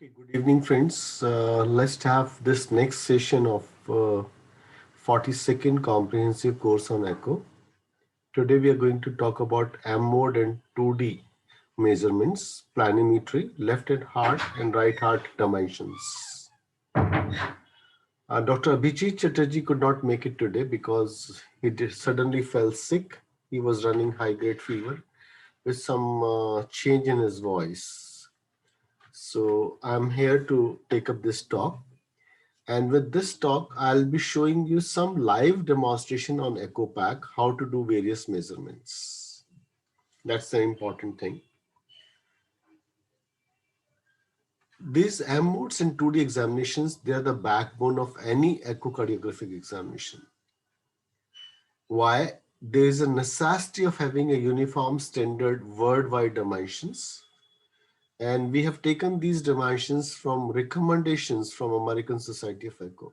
Okay, good evening, friends. Let's have this next session of 40-second comprehensive course on echo. Today, we are going to talk about M mode and 2D measurements, planimetry, left and heart and right heart dimensions. Dr. Abhijit Chatterjee could not make it today because suddenly fell sick. He was running high grade fever with some change in his voice. So, I'm here to take up this talk. And with this talk, I'll be showing you some live demonstration on EchoPack, how to do various measurements. That's the important thing. These M modes and 2D examinations, they are the backbone of any echocardiographic examination. Why? There is a necessity of having a uniform standard worldwide dimensions. And we have taken these dimensions from recommendations from American Society of Echo.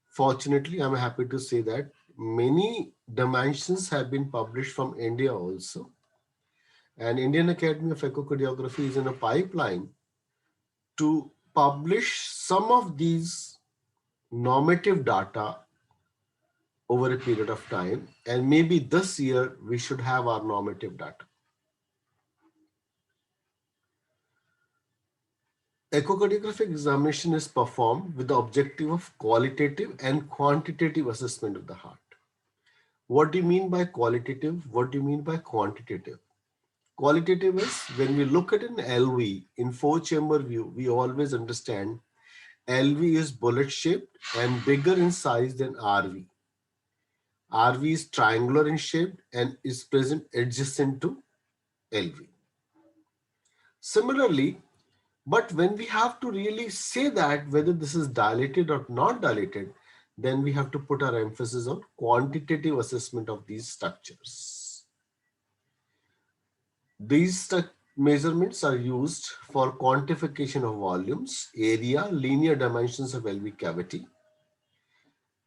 Fortunately, I'm happy to say that many dimensions have been published from India also. And Indian Academy of Echocardiography is in a pipeline to publish some of these normative data over a period of time. And maybe this year we should have our normative data. Echocardiographic examination is performed with the objective of qualitative and quantitative assessment of the heart. What do you mean by qualitative? What do you mean by quantitative? Qualitative is when we look at an LV in four-chamber view, we always understand LV is bullet shaped and bigger in size than RV. RV is triangular in shape and is present adjacent to LV. Similarly, but when we have to really say that whether this is dilated or not dilated, then we have to put our emphasis on quantitative assessment of these structures. These measurements are used for quantification of volumes, area, linear dimensions of LV cavity,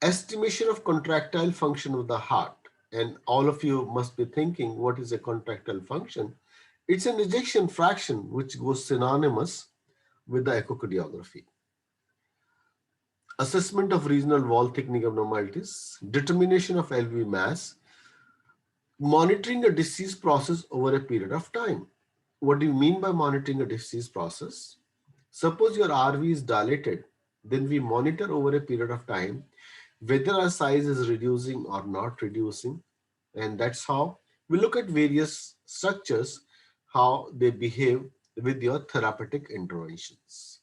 estimation of contractile function of the heart. And all of you must be thinking, what is a contractile function? It's an ejection fraction which goes synonymous with the echocardiography. Assessment of regional wall thickening abnormalities, determination of LV mass, monitoring a disease process over a period of time. What do you mean by monitoring a disease process? Suppose your RV is dilated, then we monitor over a period of time whether our size is reducing or not reducing. And that's how we look at various structures, how they behave with your therapeutic interventions.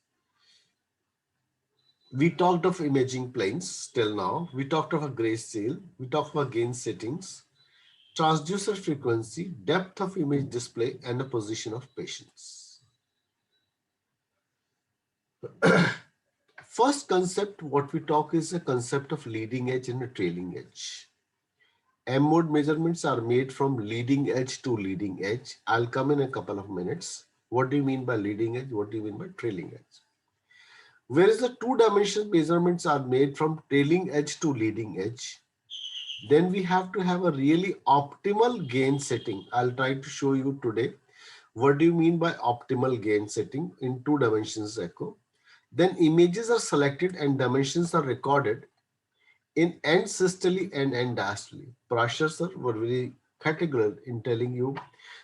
We talked of imaging planes till now. We talked of a grayscale. We talked about gain settings, transducer frequency, depth of image display, and the position of patients. First concept, what we talk is a concept of leading edge and a trailing edge. M mode measurements are made from leading edge to leading edge. I'll come in a couple of minutes. What do you mean by leading edge? What do you mean by trailing edge? Whereas the two-dimensional measurements are made from trailing edge to leading edge, then we have to have a really optimal gain setting. I'll try to show you today. What do you mean by optimal gain setting in two dimensions echo? Then images are selected and dimensions are recorded in end systole and end diastole. Prashar sir were very categorical in telling you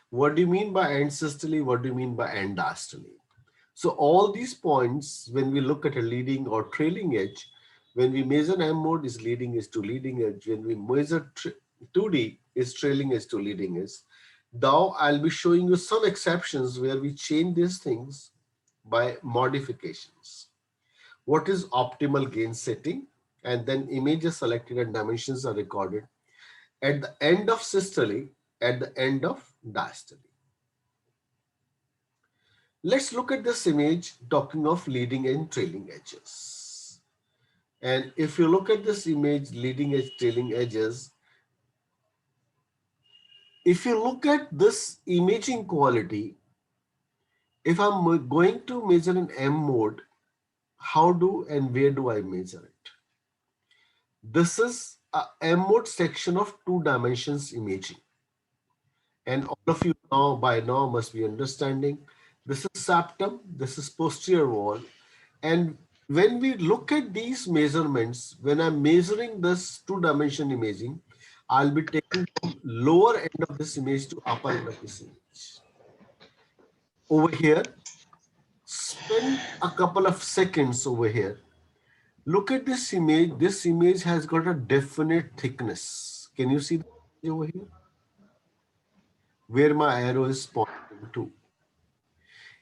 what do you mean by end systole, what do you mean by end diastole. So all these points, when we look at a leading or trailing edge, when we measure M mode is leading edge to leading edge, when we measure 2D is trailing edge to leading edge. Now I'll be showing you some exceptions where we change these things by modifications. What is optimal gain setting? And then images selected and dimensions are recorded at the end of systole, at the end of diastole. Let's look at this image talking of leading and trailing edges. And if you look at this image, leading edge, trailing edges, if you look at this imaging quality, if I'm going to measure an M mode, how do and where do I measure it? This is a M mode section of two dimensions imaging. And all of you now by now must be understanding This is septum, this is posterior wall. And when we look at these measurements, when I'm measuring this two-dimension imaging, I'll be taking from lower end of this image to upper end of this image. Over here, spend a couple of seconds over here. Look at this image. This image has got a definite thickness. Can you see over here? Where my arrow is pointing to.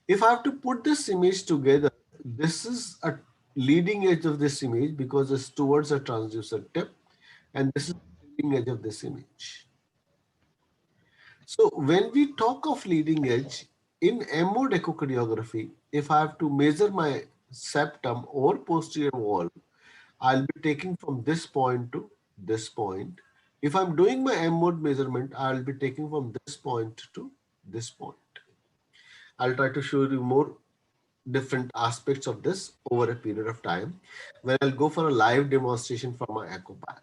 If I have to put this image together, this is a leading edge of this image because it's towards a transducer tip, and this is the leading edge of this image. So when we talk of leading edge in MO echocardiography, if I have to measure my septum or posterior wall, I'll be taking from this point to this point. If I'm doing my M mode measurement, I'll be taking from this point to this point. I'll try to show you more different aspects of this over a period of time when I'll go for a live demonstration from my echo pack.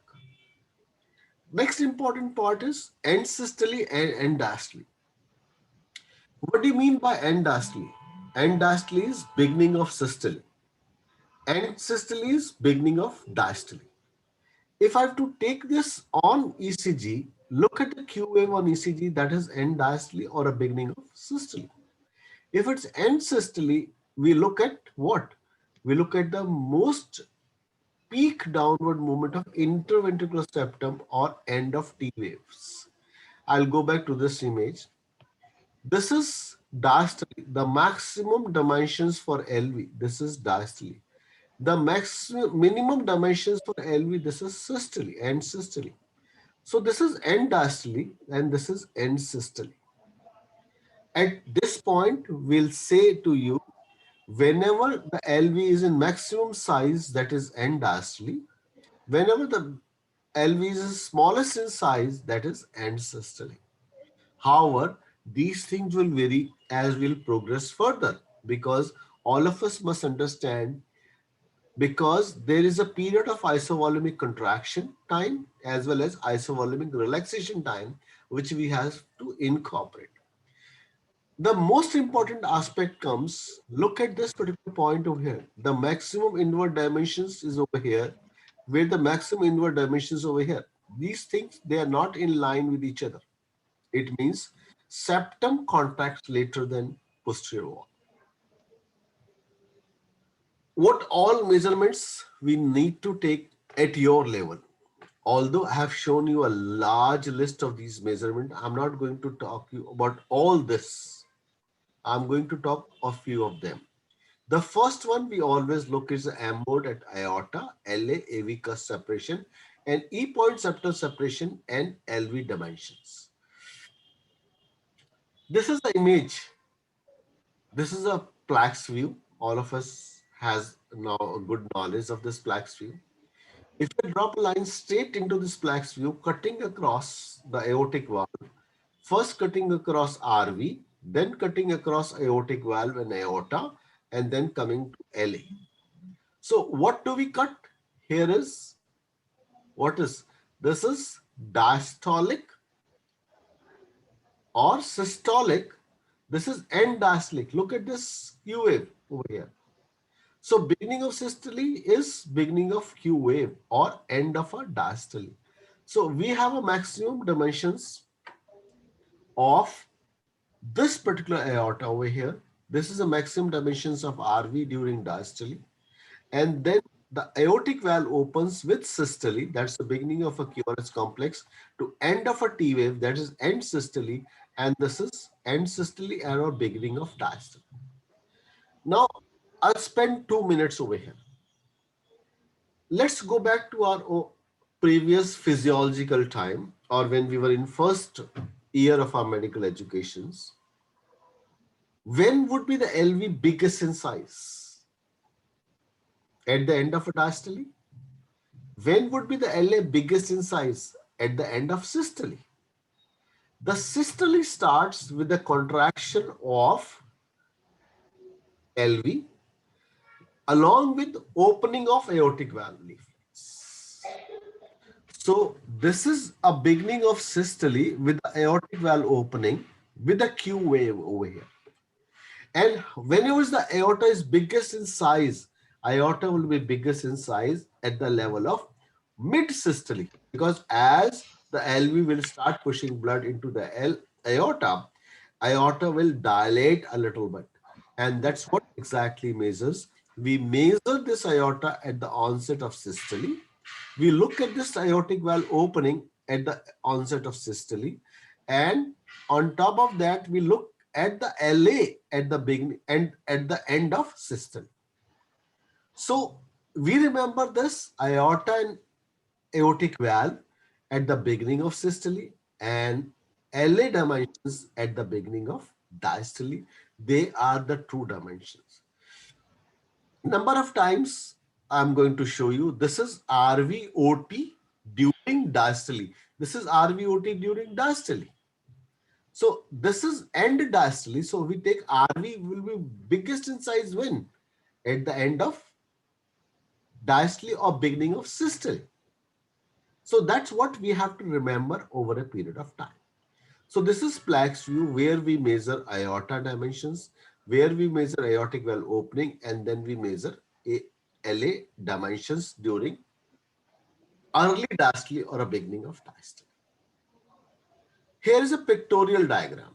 Next important part is end systole and end diastole. What do you mean by end diastole? End diastole is beginning of systole. End systole is beginning of diastole. If I have to take this on ECG, look at the Q wave on ECG, that is end diastole or a beginning of systole. If it's end systole, we look at what? We look at the most peak downward movement of interventricular septum or end of T waves. I'll go back to this image. This is diastole, the maximum dimensions for LV. This is diastole. The minimum dimensions for LV, this is systole, end systole. So this is end diastole and this is end systole. At this point, we'll say to you, whenever the LV is in maximum size, that is end diastole. Whenever the LV is smallest in size, that is end systole. However, these things will vary as we'll progress further because all of us must understand, because there is a period of isovolumic contraction time as well as isovolumic relaxation time, which we have to incorporate. The most important aspect comes, look at this particular point over here. The maximum inward dimensions is over here, where the maximum inward dimensions over here. These things, they are not in line with each other. It means septum contracts later than posterior wall. What all measurements we need to take at your level? Although I have shown you a large list of these measurements, I'm not going to talk you about all this. I'm going to talk a few of them. The first one we always look is the M mode at aorta, LA, AV cusp separation, and E point septal separation and LV dimensions. This is the image. This is a Plaques view. All of us has now a good knowledge of this Plaques view. If you drop a line straight into this Plaques view, cutting across the aortic valve, first cutting across RV, then cutting across aortic valve and aorta, and then coming to LA. So what do we cut? Here is, what is, this is diastolic or systolic. This is end diastolic. Look at this Q wave over here. So beginning of systole is beginning of Q wave or end of a diastole. So we have a maximum dimensions of this particular aorta over here. This is the maximum dimensions of RV during diastole. And then the aortic valve opens with systole, that's the beginning of a QRS complex, to end of a T wave, that is end systole, and this is end systole or beginning of diastole. Now, I'll spend 2 minutes over here. Let's go back to our previous physiological time, or when we were in first year of our medical educations. When would be the LV biggest in size? At the end of a diastole? When would be the LA biggest in size? At the end of systole. The systole starts with the contraction of LV along with opening of aortic valve leaflets. So this is a beginning of systole with the aortic valve opening with a Q wave over here. And whenever the aorta is biggest in size, aorta will be biggest in size at the level of mid-systole, because as the LV will start pushing blood into the aorta, aorta will dilate a little bit. And that's what exactly measures. We measure this aorta at the onset of systole. We look at this aortic valve opening at the onset of systole. And on top of that, we look at the LA at the beginning and at the end of systole. So we remember this aorta and aortic valve at the beginning of systole and LA dimensions at the beginning of diastole. They are the true dimensions. Number of times I'm going to show you. This is RVOT during diastole. This is RVOT during diastole. So this is end diastole. So we take RV will be biggest in size when? At the end of diastole or beginning of systole. So that's what we have to remember over a period of time. So this is Planck's view, where we measure aorta dimensions, where we measure aortic valve opening, and then we measure LA dimensions during early diastole or a beginning of diastole. Here is a pictorial diagram.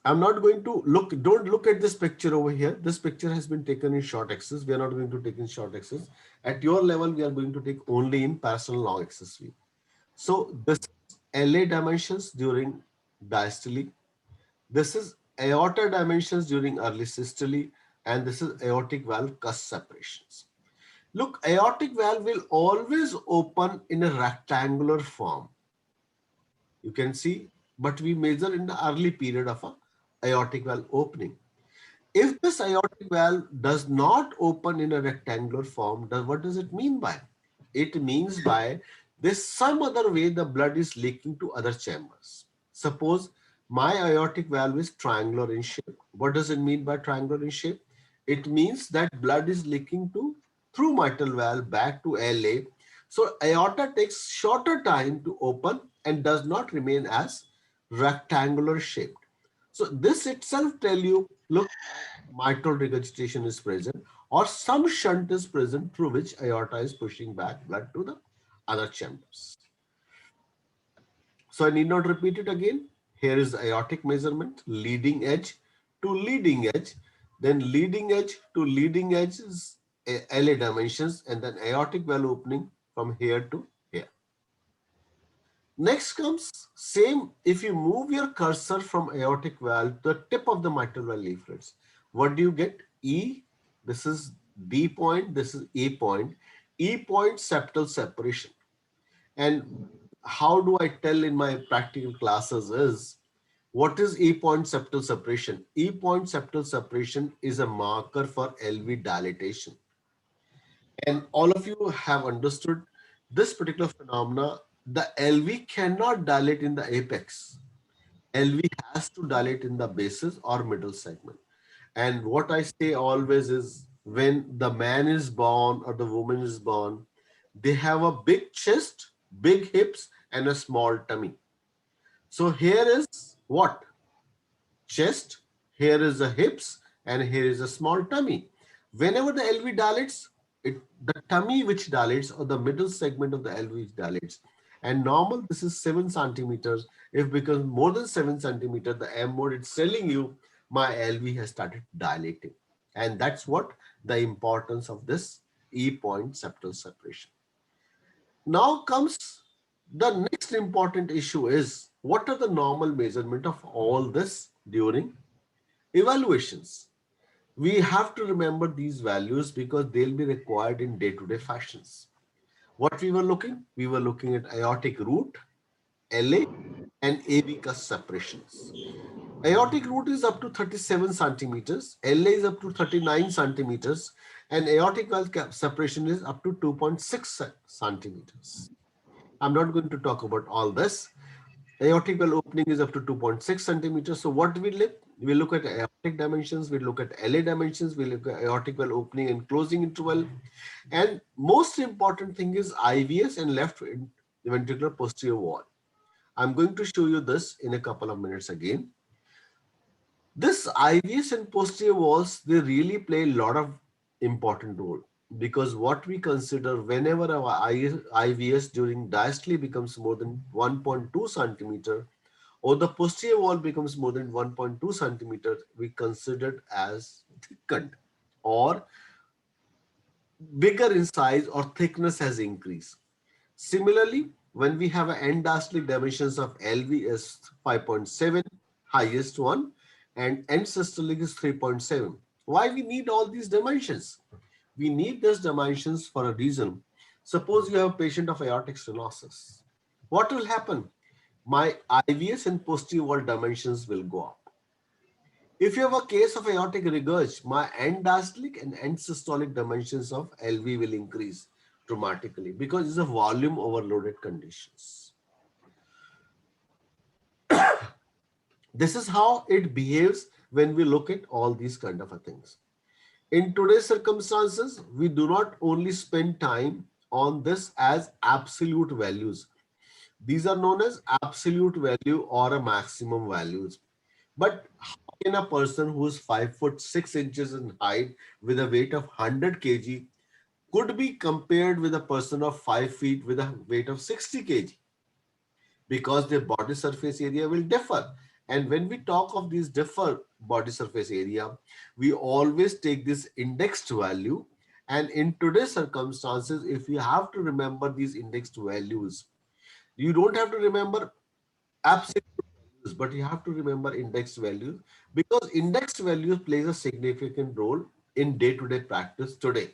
I'm not going to look, don't look at this picture over here. This picture has been taken in short axis. We are not going to take in short axis. At your level, we are going to take only in parallel long axis view. So this is LA dimensions during diastole. This is aorta dimensions during early systole, and this is aortic valve cusp separations. Look, aortic valve will always open in a rectangular form. You can see, but we measure in the early period of a aortic valve opening. If this aortic valve does not open in a rectangular form, what does it mean by? It means by this some other way the blood is leaking to other chambers. Suppose my aortic valve is triangular in shape. What does it mean by triangular in shape? It means that blood is leaking to through mitral valve back to LA. So aorta takes shorter time to open and does not remain as rectangular shaped. So this itself tell you, look, mitral regurgitation is present or some shunt is present through which aorta is pushing back blood to the other chambers. So I need not repeat it again. Here is aortic measurement, leading edge to leading edge, then leading edge to leading edge is LA dimensions, and then aortic valve opening from here to here. Next comes same, if you move your cursor from aortic valve to the tip of the mitral valve leaflets, what do you get? E, this is D point, this is A point, E point septal separation. And how do I tell in my practical classes is, what is E point septal separation? E point septal separation is a marker for LV dilatation. And all of you have understood this particular phenomena. The LV cannot dilate in the apex. LV has to dilate in the basis or middle segment. And what I say always is, when the man is born or the woman is born, they have a big chest, big hips, and a small tummy. So here is what? Chest, here is the hips, and here is a small tummy. Whenever the LV dilates, the tummy which dilates or the middle segment of the LV which dilates. And normal, this is 7 centimeters. If it becomes more than 7 centimeters, the M mode is telling you my LV has started dilating. And that's what the importance of this E point septal separation. Now comes the next important issue is, what are the normal measurement of all this during evaluations? We have to remember these values because they'll be required in day-to-day fashions. What we were looking? We were looking at aortic root, LA, and AV cusp separations. Aortic root is up to 37 centimeters, LA is up to 39 centimeters, and aortic valve separation is up to 2.6 centimeters. I'm not going to talk about all this. Aortic valve opening is up to 2.6 centimeters. So what do we look? We look at aortic dimensions, we look at LA dimensions, we look at aortic valve opening and closing interval. And most important thing is IVS and left ventricular posterior wall. I'm going to show you this in a couple of minutes again. This IVS and posterior walls, they really play a lot of important role, because what we consider whenever our IVS during diastole becomes more than 1.2 centimeter, or the posterior wall becomes more than 1.2 centimeter, we consider it as thickened, or bigger in size, or thickness has increased. Similarly, when we have an end diastolic dimensions of LV is 5.7, highest one, and end systolic is 3.7. Why we need all these dimensions? We need these dimensions for a reason. Suppose you have a patient of aortic stenosis. What will happen? My IVS and posterior wall dimensions will go up. If you have a case of aortic regurg, my end diastolic and end systolic dimensions of LV will increase dramatically, because it's a volume overloaded conditions. This is how it behaves when we look at all these kind of things. In today's circumstances, we do not only spend time on this as absolute values. These are known as absolute value or a maximum values. But how can a person who is 5 foot 6 inches in height with a weight of 100 kg could be compared with a person of 5 feet with a weight of 60 kg? Because their body surface area will differ. And when we talk of these differ body surface area, we always take this indexed value. And in today's circumstances, if you have to remember these indexed values, you don't have to remember absolute values, but you have to remember indexed values, because indexed values plays a significant role in day-to-day practice today.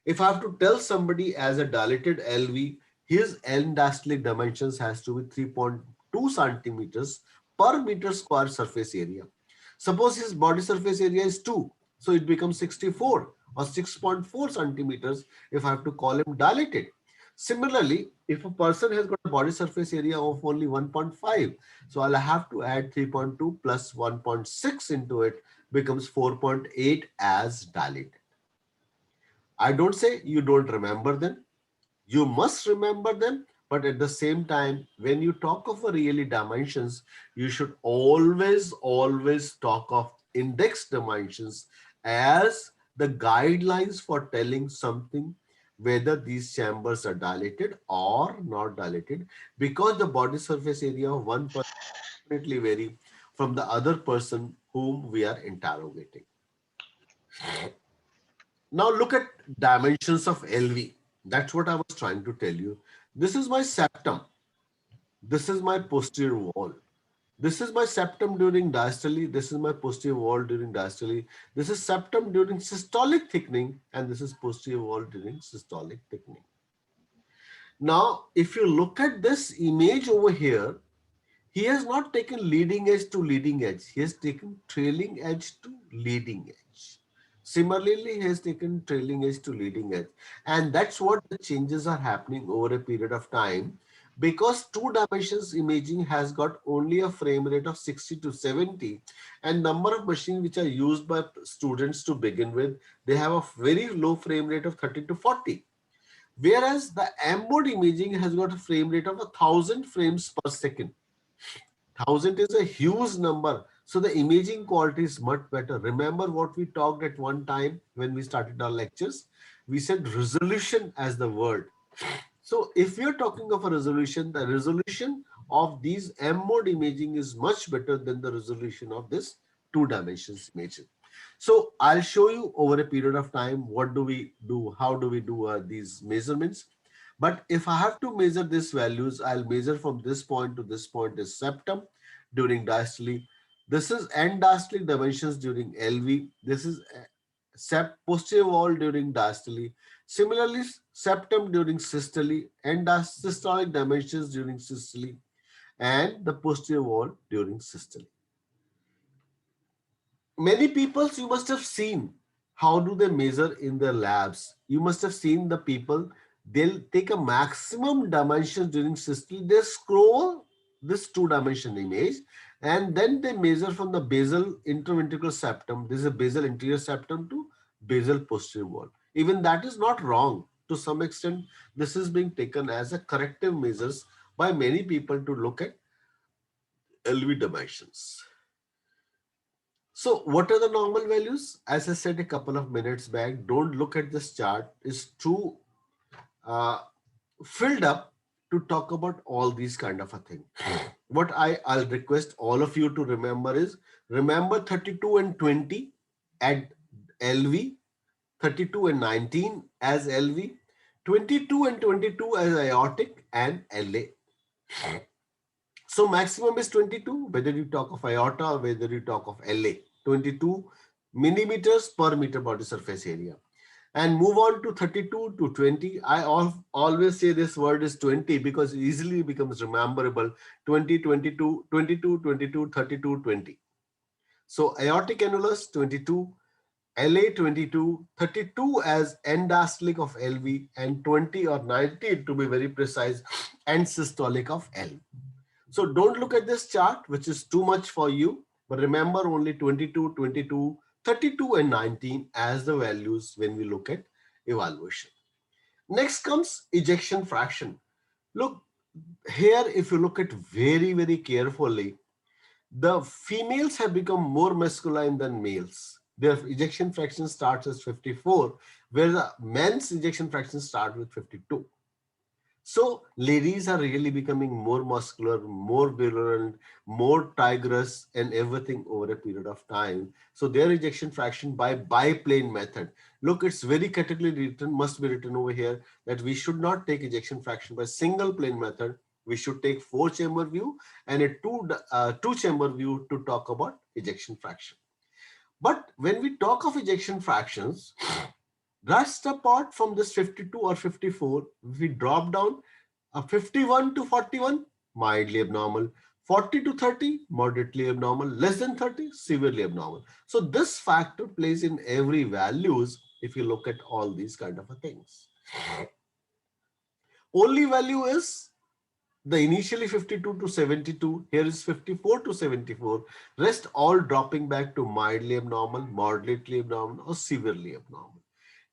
If I have to tell somebody as a dilated LV, his end diastolic dimensions has to be 3.2 centimeters per meter square surface area. Suppose his body surface area is 2, so it becomes 64 or 6.4 centimeters if I have to call him dilated. Similarly, if a person has got a body surface area of only 1.5, so I'll have to add 3.2 plus 1.6 into it, becomes 4.8 as dilated. I don't say you don't remember them. You must remember them. But at the same time, when you talk of a really dimensions, you should always talk of index dimensions as the guidelines for telling something whether these chambers are dilated or not dilated, because the body surface area of one person definitely vary from the other person whom we are interrogating. Now look at dimensions of LV. That's what I was trying to tell you. This is my septum. This is my posterior wall. This is my septum during diastole. This is my posterior wall during diastole. This is septum during systolic thickening, and this is posterior wall during systolic thickening. Now, if you look at this image over here, he has not taken leading edge to leading edge. He has taken trailing edge to leading edge. Similarly, he has taken trailing edge to leading edge. And that's what the changes are happening over a period of time, because two dimensions imaging has got only a frame rate of 60 to 70, and number of machines which are used by students to begin with, they have a very low frame rate of 30 to 40. Whereas the M-mode imaging has got a frame rate of 1,000 frames per second. 1,000 is a huge number. So the imaging quality is much better. Remember what we talked at one time when we started our lectures? We said resolution as the word. So if we are talking of a resolution, the resolution of these M mode imaging is much better than the resolution of this two dimensions imaging. So I'll show you over a period of time, what do we do, how do we do these measurements. But if I have to measure these values, I'll measure from this point to this point is septum during diastole. This is end diastolic dimensions during LV. This is posterior wall during diastole. Similarly, septum during systole, end systolic dimensions during systole, and the posterior wall during systole. Many people you must have seen how do they measure in their labs. You must have seen the people, they'll take a maximum dimension during systole, they scroll this two-dimension image, and then they measure from the basal interventricular septum, this is a basal anterior septum, to basal posterior wall. Even that is not wrong. To some extent, this is being taken as a corrective measures by many people to look at LV dimensions. So what are the normal values? As I said a couple of minutes back, don't look at this chart. It's too uh, filled up to talk about all these kind of a thing. What I'll request all of you to remember is, remember 32 and 20 at LV, 32 and 19 as LV, 22 and 22 as aortic and LA. So maximum is 22, whether you talk of aorta or whether you talk of LA, 22 millimeters per meter body surface area. And move on to 32 to 20. I always say this word is 20 because it easily becomes rememberable. 20, 22, 22, 22, 32, 20. So aortic annulus 22, LA 22, 32 as end diastolic of LV, and 20 or 90 to be very precise, and systolic of L. So don't look at this chart, which is too much for you, but remember only 22, 22, 32 and 19 as the values when we look at evaluation. Next comes ejection fraction. Look here, if you look at very, very carefully, the females have become more masculine than males. Their ejection fraction starts as 54, where the men's ejection fraction start with 52. So ladies are really becoming more muscular, more virulent, more tigrous and everything over a period of time. So their ejection fraction by biplane method. Look, it's very categorically written, must be written over here, that we should not take ejection fraction by single plane method. We should take 4-chamber view and a two-chamber view to talk about ejection fraction. But when we talk of ejection fractions, rest apart from this 52 or 54, we drop down a 51 to 41, mildly abnormal. 40 to 30, moderately abnormal. Less than 30, severely abnormal. So this factor plays in every values if you look at all these kind of things. Only value is the initially 52 to 72, here is 54 to 74, rest all dropping back to mildly abnormal, moderately abnormal or severely abnormal.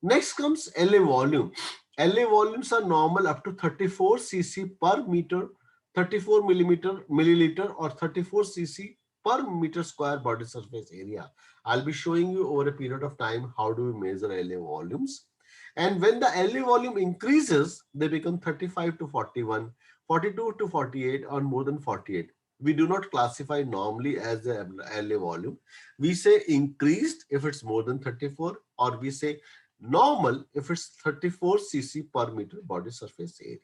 Next comes LA volume. LA volumes are normal up to 34 cc per meter, 34 milliliter or 34 cc per meter square body surface area. I'll be showing you over a period of time how do we measure LA volumes. And when the LA volume increases, they become 35 to 41, 42 to 48 or more than 48. We do not classify normally as the LA volume. We say increased if it's more than 34, or we say normal if it's 34 cc per meter body surface area.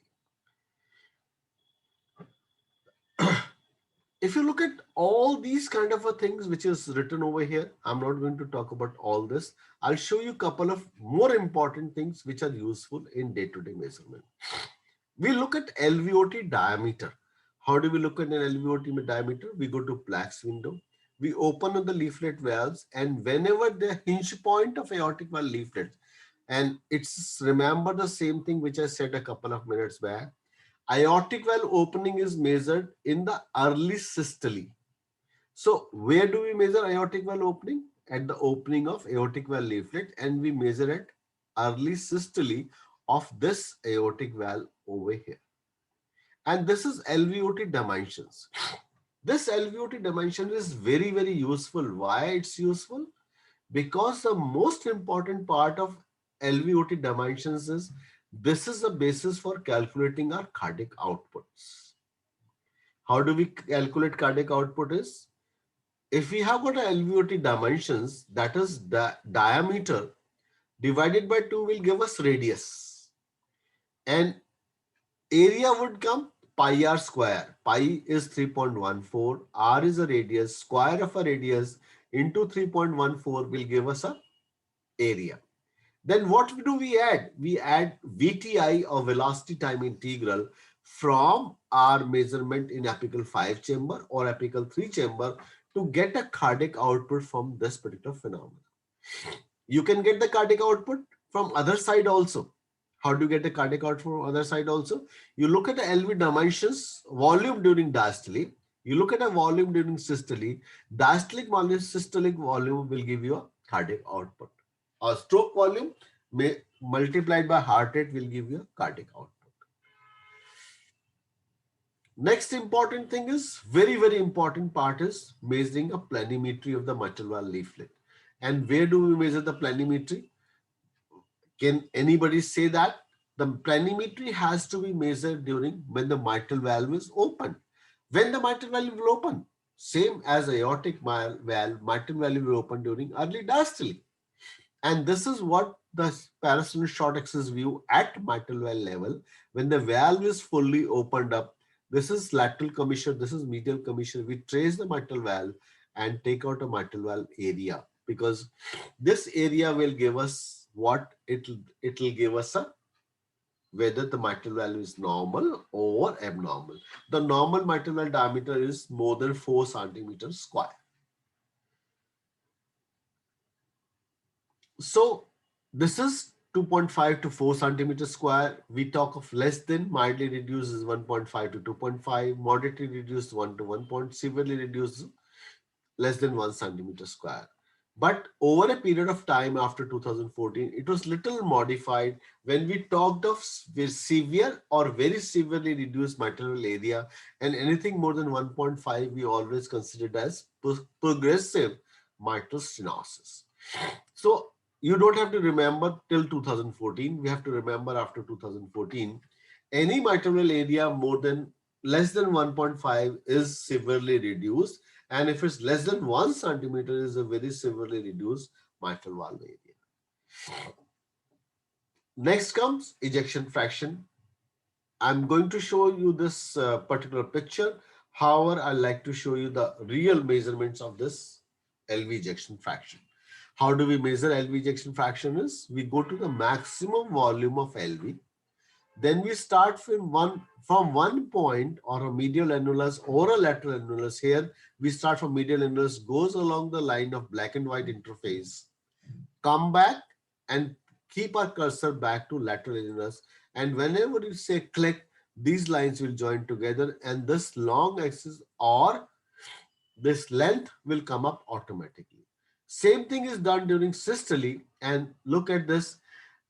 If you look at all these kind of things which is written over here, I'm not going to talk about all this. I'll show you a couple of more important things which are useful in day-to-day measurement. We look at LVOT diameter. How do we look at an LVOT diameter? We go to Plaque's window. We open the leaflet valves, and whenever the hinge point of aortic valve leaflets, and it's remember the same thing which I said a couple of minutes back, aortic valve opening is measured in the early systole. So where do we measure aortic valve opening? At the opening of aortic valve leaflet, and we measure at early systole of this aortic valve over here. And this is LVOT dimensions. This LVOT dimension is very, very useful. Why it's useful? Because the most important part of LVOT dimensions is this is the basis for calculating our cardiac outputs. How do we calculate cardiac output is, if we have got a LVOT dimensions, that is the diameter divided by 2 will give us radius. And area would come pi r square. Pi is 3.14, r is a radius, square of a radius into 3.14 will give us a area. Then what do we add? We add VTI or velocity time integral from our measurement in apical 5 chamber or apical 3 chamber to get a cardiac output from this particular phenomenon. You can get the cardiac output from other side also. How do you get the cardiac output from other side also? You look at the LV dimensions, volume during diastole. You look at a volume during systole. Diastolic volume, systolic volume will give you a cardiac output. Or stroke volume multiplied by heart rate will give you a cardiac output. Next important thing is, very, very important part is measuring a planimetry of the mitral valve leaflet. And where do we measure the planimetry? Can anybody say that? The planimetry has to be measured during when the mitral valve is open. When the mitral valve will open, same as aortic valve, mitral valve will open during early diastole. And this is what the parasternal short axis view at mitral valve level, when the valve is fully opened up. This is lateral commissure, this is medial commissure. We trace the mitral valve and take out a mitral valve area, because this area will give us what it'll give us a whether the mitral valve is normal or abnormal. The normal mitral valve diameter is more than 4 centimeters square. So this is 2.5 to 4 centimeters square. We talk of less than, mildly reduced is 1.5 to 2.5, moderately reduced 1 to 1. Severely reduced less than 1 centimeter square. But over a period of time after 2014, it was little modified. When we talked of severe or very severely reduced mitral valve area, and anything more than 1.5, we always considered as progressive mitral stenosis. So you don't have to remember till 2014. We have to remember after 2014. Any mitral valve area more than less than 1.5 is severely reduced. And if it's less than 1 centimeter, is a very severely reduced mitral valve area. Next comes ejection fraction. I'm going to show you this particular picture. However, I'd like to show you the real measurements of this LV ejection fraction. How do we measure LV ejection fraction is, we go to the maximum volume of LV. Then we start from one point, or a medial annulus or a lateral annulus. Here we start from medial annulus, goes along the line of black and white interface, come back and keep our cursor back to lateral annulus. And whenever you say click, these lines will join together, and this long axis or this length will come up automatically. Same thing is done during systole, and look at this.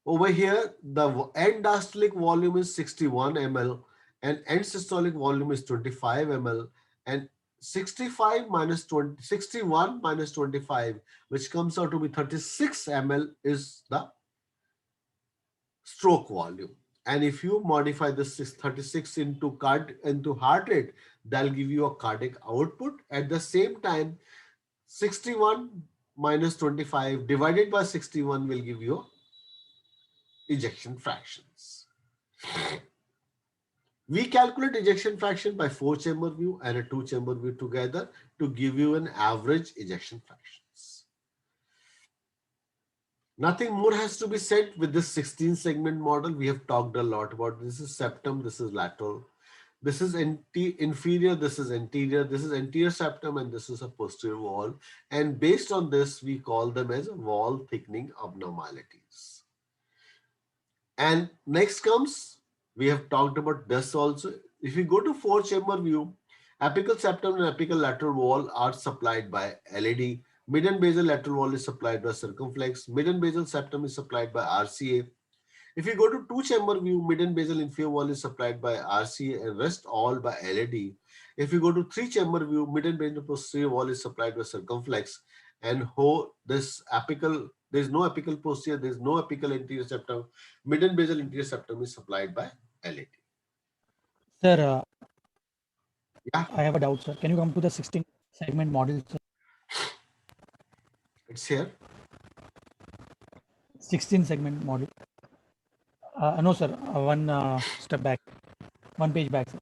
Over here, the end diastolic volume is 61 ml and end systolic volume is 25 ml, and 65 minus 20, 61 minus 25, which comes out to be 36 ml, is the stroke volume. And if you modify this 36 into heart rate, that'll give you a cardiac output. At the same time, 61 minus 25 divided by 61 will give you ejection fractions. We calculate ejection fraction by 4-chamber view and a 2-chamber view together to give you an average ejection fractions. Nothing more has to be said with this 16 segment model. We have talked a lot about this. Is septum, this is lateral, this is inferior, this is anterior, this is anterior septum, and this is a posterior wall. And based on this, we call them as wall thickening abnormalities. And next comes, we have talked about this also. If you go to 4-chamber view, apical septum and apical lateral wall are supplied by LAD. Mid and basal lateral wall is supplied by circumflex. Mid and basal septum is supplied by RCA. If you go to 2-chamber view, mid and basal inferior wall is supplied by RCA and rest all by LAD. If you go to 3-chamber view, mid and basal posterior wall is supplied by circumflex, and this apical, there is no apical posterior, there is no apical anterior septum. Mid and basal anterior septum is supplied by LAD. Sir, Yeah, I have a doubt, sir. Can you come to the 16 segment model, sir? it's here. 16 segment model. No, sir. One step back, one page back, sir.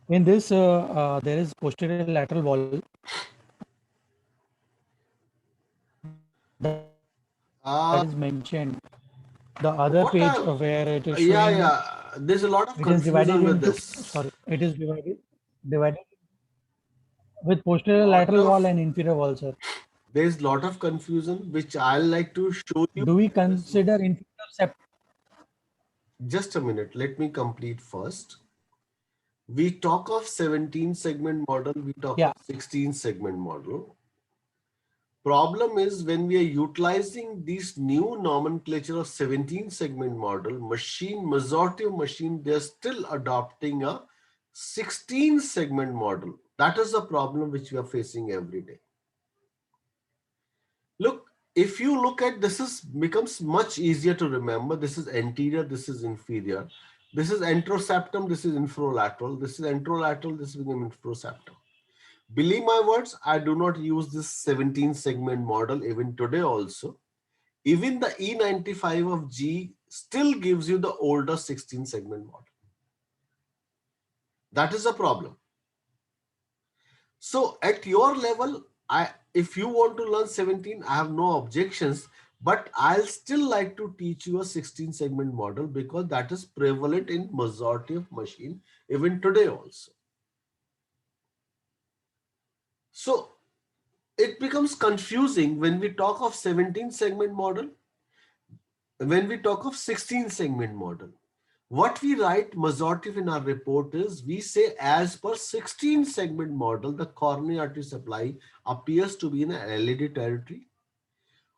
In this, there is posterior lateral wall. That is mentioned. The other page where it is showing, yeah. There's a lot of it is divided confusion with into, this. sorry, it is divided with posterior Lot lateral wall of and inferior wall, sir. There's a lot of confusion, which I'll like to show you. Do we consider inferior septum? Just a minute. Let me complete first. We talk of 17 segment model. We talk Yeah. of 16 segment model. Problem is when we are utilizing this new nomenclature of 17 segment model, majority of machine, they're still adopting a 16 segment model. That is the problem which we are facing every day. Look, if you look at this, is becomes much easier to remember. This is anterior, this is inferior. This is anteroseptum, this is infrolateral. This is anterolateral, this is infroseptum. Believe my words, I do not use this 17 segment model even today also. Even the E95 of G still gives you the older 16 segment model. That is a problem. So at your level, if you want to learn 17, I have no objections, but I'll still like to teach you a 16 segment model because that is prevalent in majority of machine even today also. So it becomes confusing when we talk of 17 segment model, when we talk of 16 segment model. What we write majority in our report is we say as per 16 segment model, the coronary artery supply appears to be in an LAD territory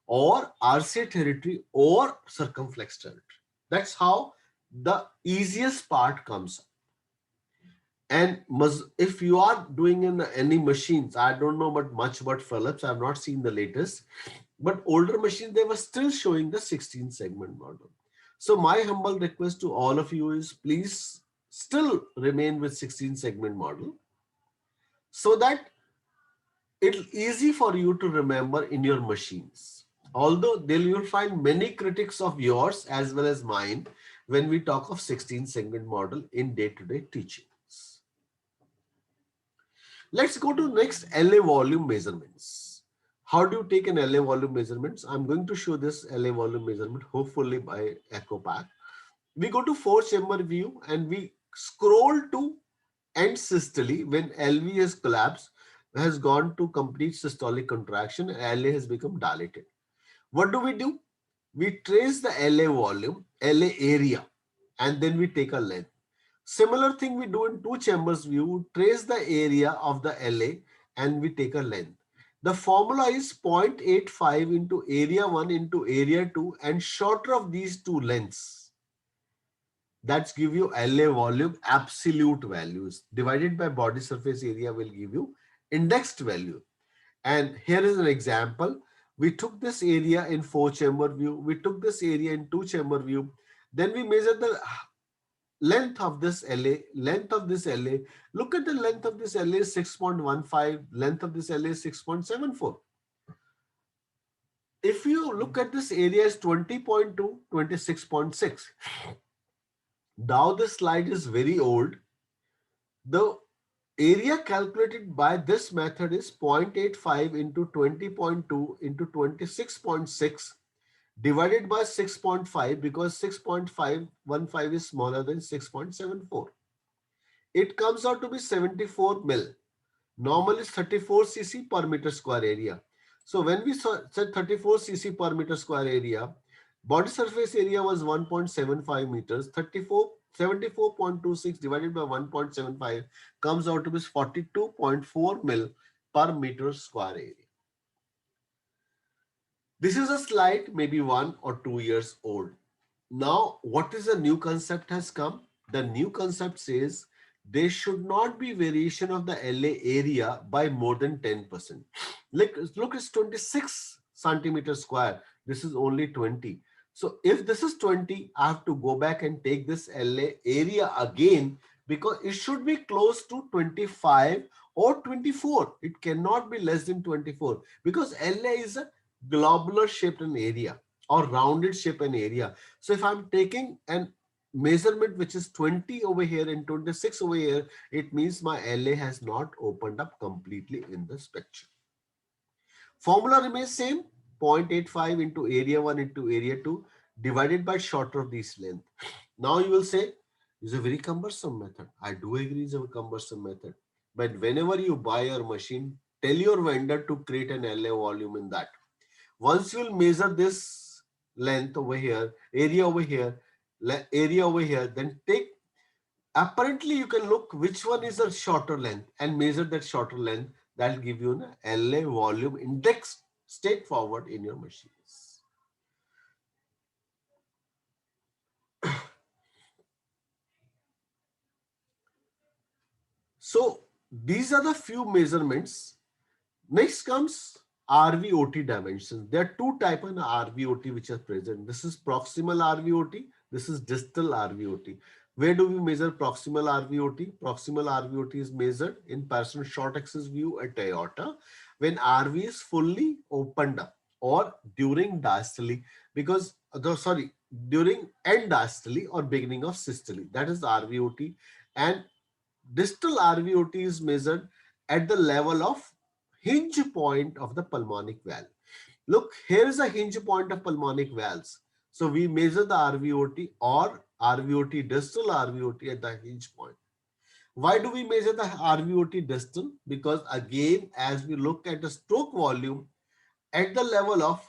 or RCA territory or circumflex territory. That's how the easiest part comes up. And if you are doing in any machines, I don't know but much about Philips, I've not seen the latest, but older machines, they were still showing the 16 segment model. So my humble request to all of you is please still remain with 16 segment model so that it's easy for you to remember in your machines. Although there you'll find many critics of yours as well as mine when we talk of 16 segment model in day-to-day teachings. Let's go to next, LA volume measurements. How do you take an LA volume measurements? I'm going to show this LA volume measurement hopefully by EchoPack. We go to 4-chamber view and we scroll to end systole when LV has collapsed, has gone to complete systolic contraction, and LA has become dilated. What do? We trace the LA volume, LA area, and then we take a length. Similar thing we do in 2 chambers view, trace the area of the LA and we take a length. The formula is 0.85 into area 1 into area 2 and shorter of these two lengths. That's give you LA volume absolute values divided by body surface area will give you indexed value. And here is an example. We took this area in 4-chamber view. We took this area in 2-chamber view. Then we measure the length of this LA, length of this LA. Look at the length of this LA is 6.15, length of this LA is 6.74. If you look at this area is 20.2, 26.6. Now this slide is very old. The area calculated by this method is 0.85 into 20.2 into 26.6 divided by 6.5 because 6.515 is smaller than 6.74. It comes out to be 74 mil. Normal is 34 cc per meter square area. So when we said 34 cc per meter square area, body surface area was 1.75 meters. 74.26 divided by 1.75 comes out to be 42.4 mil per meter square area. This is a slide maybe 1 or 2 years old. Now, what is the new concept has come? The new concept says there should not be variation of the LA area by more than 10%. Look, it's 26 centimeters square. This is only 20. So if this is 20, I have to go back and take this LA area again because it should be close to 25 or 24. It cannot be less than 24 because LA is a globular shaped an area or rounded shape an area. So if I'm taking an measurement which is 20 over here and 26 over here, it means my LA has not opened up completely in this picture. Formula remains same, 0.85 into area 1 into area 2 divided by shorter of these length. Now you will say, it's a very cumbersome method. I do agree it's a cumbersome method. But whenever you buy your machine, tell your vendor to create an LA volume in that. Once you will measure this length over here, area over here, then take, apparently you can look which one is a shorter length and measure that shorter length. That will give you an LA volume index straightforward in your machines. So these are the few measurements. Next comes RVOT dimensions. There are two types of RVOT which are present. This is proximal RVOT. This is distal RVOT. Where do we measure proximal RVOT? Proximal RVOT is measured in person short axis view at aorta when RV is fully opened up or during diastole, because during end diastole or beginning of systole. That is RVOT. And distal RVOT is measured at the level of hinge point of the pulmonic valve. Look, here is a hinge point of pulmonic valves. So we measure the RVOT or RVOT distal RVOT at the hinge point. Why do we measure the RVOT distal? Because again, as we look at the stroke volume at the level of,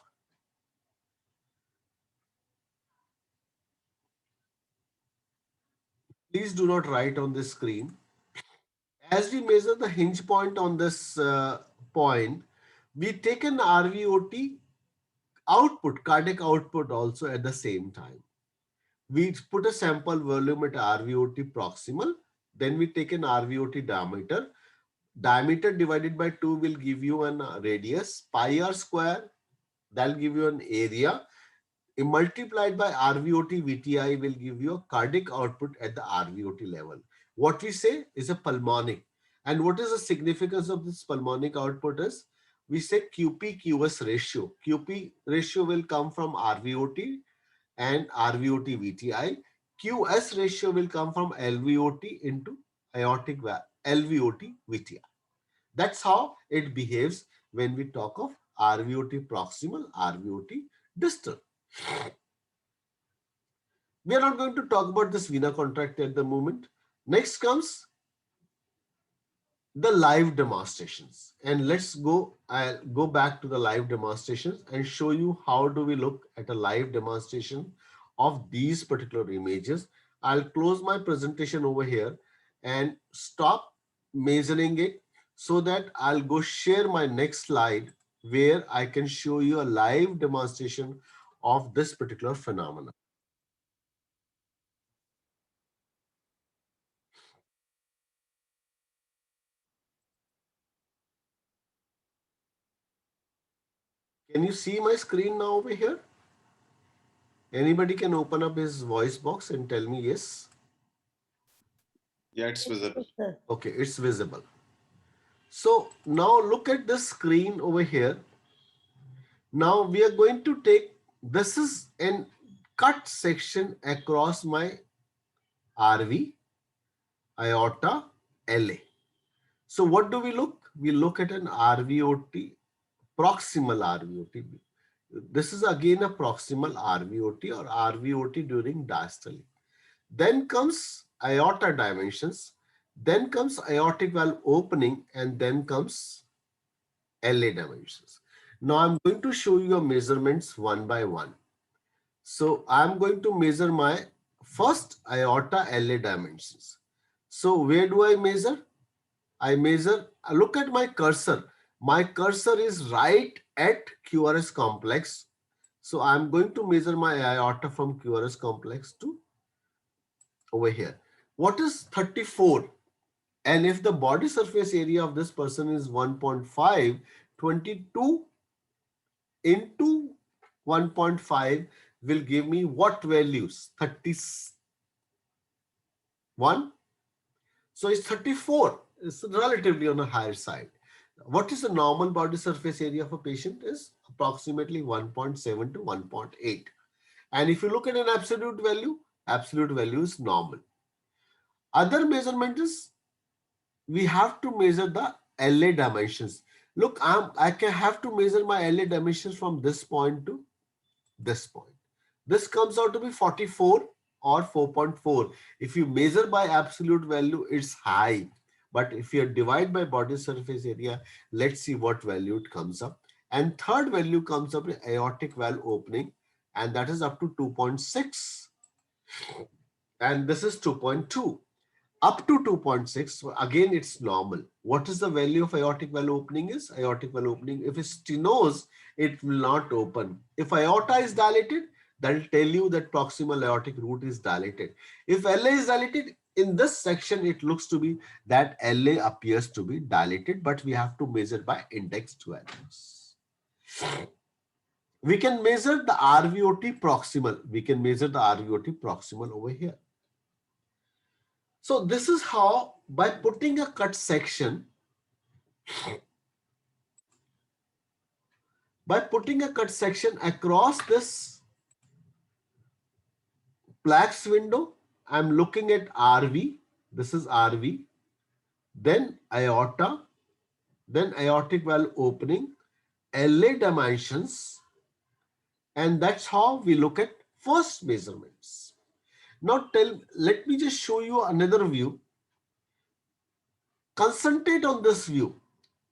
please do not write on the screen. As we measure the hinge point on this point, we take an RVOT output, cardiac output also at the same time. We put a sample volume at RVOT proximal, then we take an RVOT diameter. Diameter divided by 2 will give you an radius, pi r square, that will give you an area. Multiplied by RVOT VTI will give you a cardiac output at the RVOT level. What we say is a pulmonic. And what is the significance of this pulmonic output is, we say QP-QS ratio. QP ratio will come from RVOT and RVOT VTI. QS ratio will come from LVOT into aortic LVOT VTI. That's how it behaves when we talk of RVOT proximal, RVOT distal. We are not going to talk about this vena contracta at the moment. Next comes the live demonstrations. And I'll go back to the live demonstrations and show you how do we look at a live demonstration of these particular images. I'll close my presentation over here and stop measuring it so that I'll go share my next slide where I can show you a live demonstration of this particular phenomenon. Can you see my screen now over here? Anybody can open up his voice box and tell me yes. Yeah, it's visible. Okay, it's visible. So now look at the screen over here. Now we are going to take, this is an cut section across my RV, aorta, LA. So what do we look? We look at an RVOT, proximal RVOT. This is again a proximal RVOT or RVOT during diastole. Then comes aorta dimensions, then comes aortic valve opening, and then comes LA dimensions. Now I'm going to show you measurements one by one. So I'm going to measure my first aorta LA dimensions. So where do I measure? I measure, look at my cursor. My cursor is right at QRS complex. So I'm going to measure my aorta from QRS complex to over here. What is 34? And if the body surface area of this person is 1.5, 22 into 1.5 will give me what values? 31. So it's 34. It's relatively on the higher side. What is the normal body surface area of a patient is approximately 1.7 to 1.8. And if you look at an absolute value is normal. Other measurement is we have to measure the LA dimensions. Look, I can have to measure my LA dimensions from this point to this point. This comes out to be 44 or 4.4. If you measure by absolute value, it's high. But if you divide by body surface area, let's see what value it comes up. And third value comes up in aortic valve opening, and that is up to 2.6. And this is 2.2. up to 2.6. So again, it's normal. What is the value of aortic valve opening is? Aortic valve opening, if it's stenosis, it will not open. If aorta is dilated, that will tell you that proximal aortic root is dilated. If LA is dilated, in this section, it looks to be that LA appears to be dilated, but we have to measure by indexed values. We can measure the RVOT proximal. We can measure the RVOT proximal over here. So this is how, by putting a cut section, across this plaques window, I'm looking at RV. This is RV. Then aorta. Then aortic valve opening. LA dimensions. And that's how we look at first measurements. Now let me just show you another view. Concentrate on this view.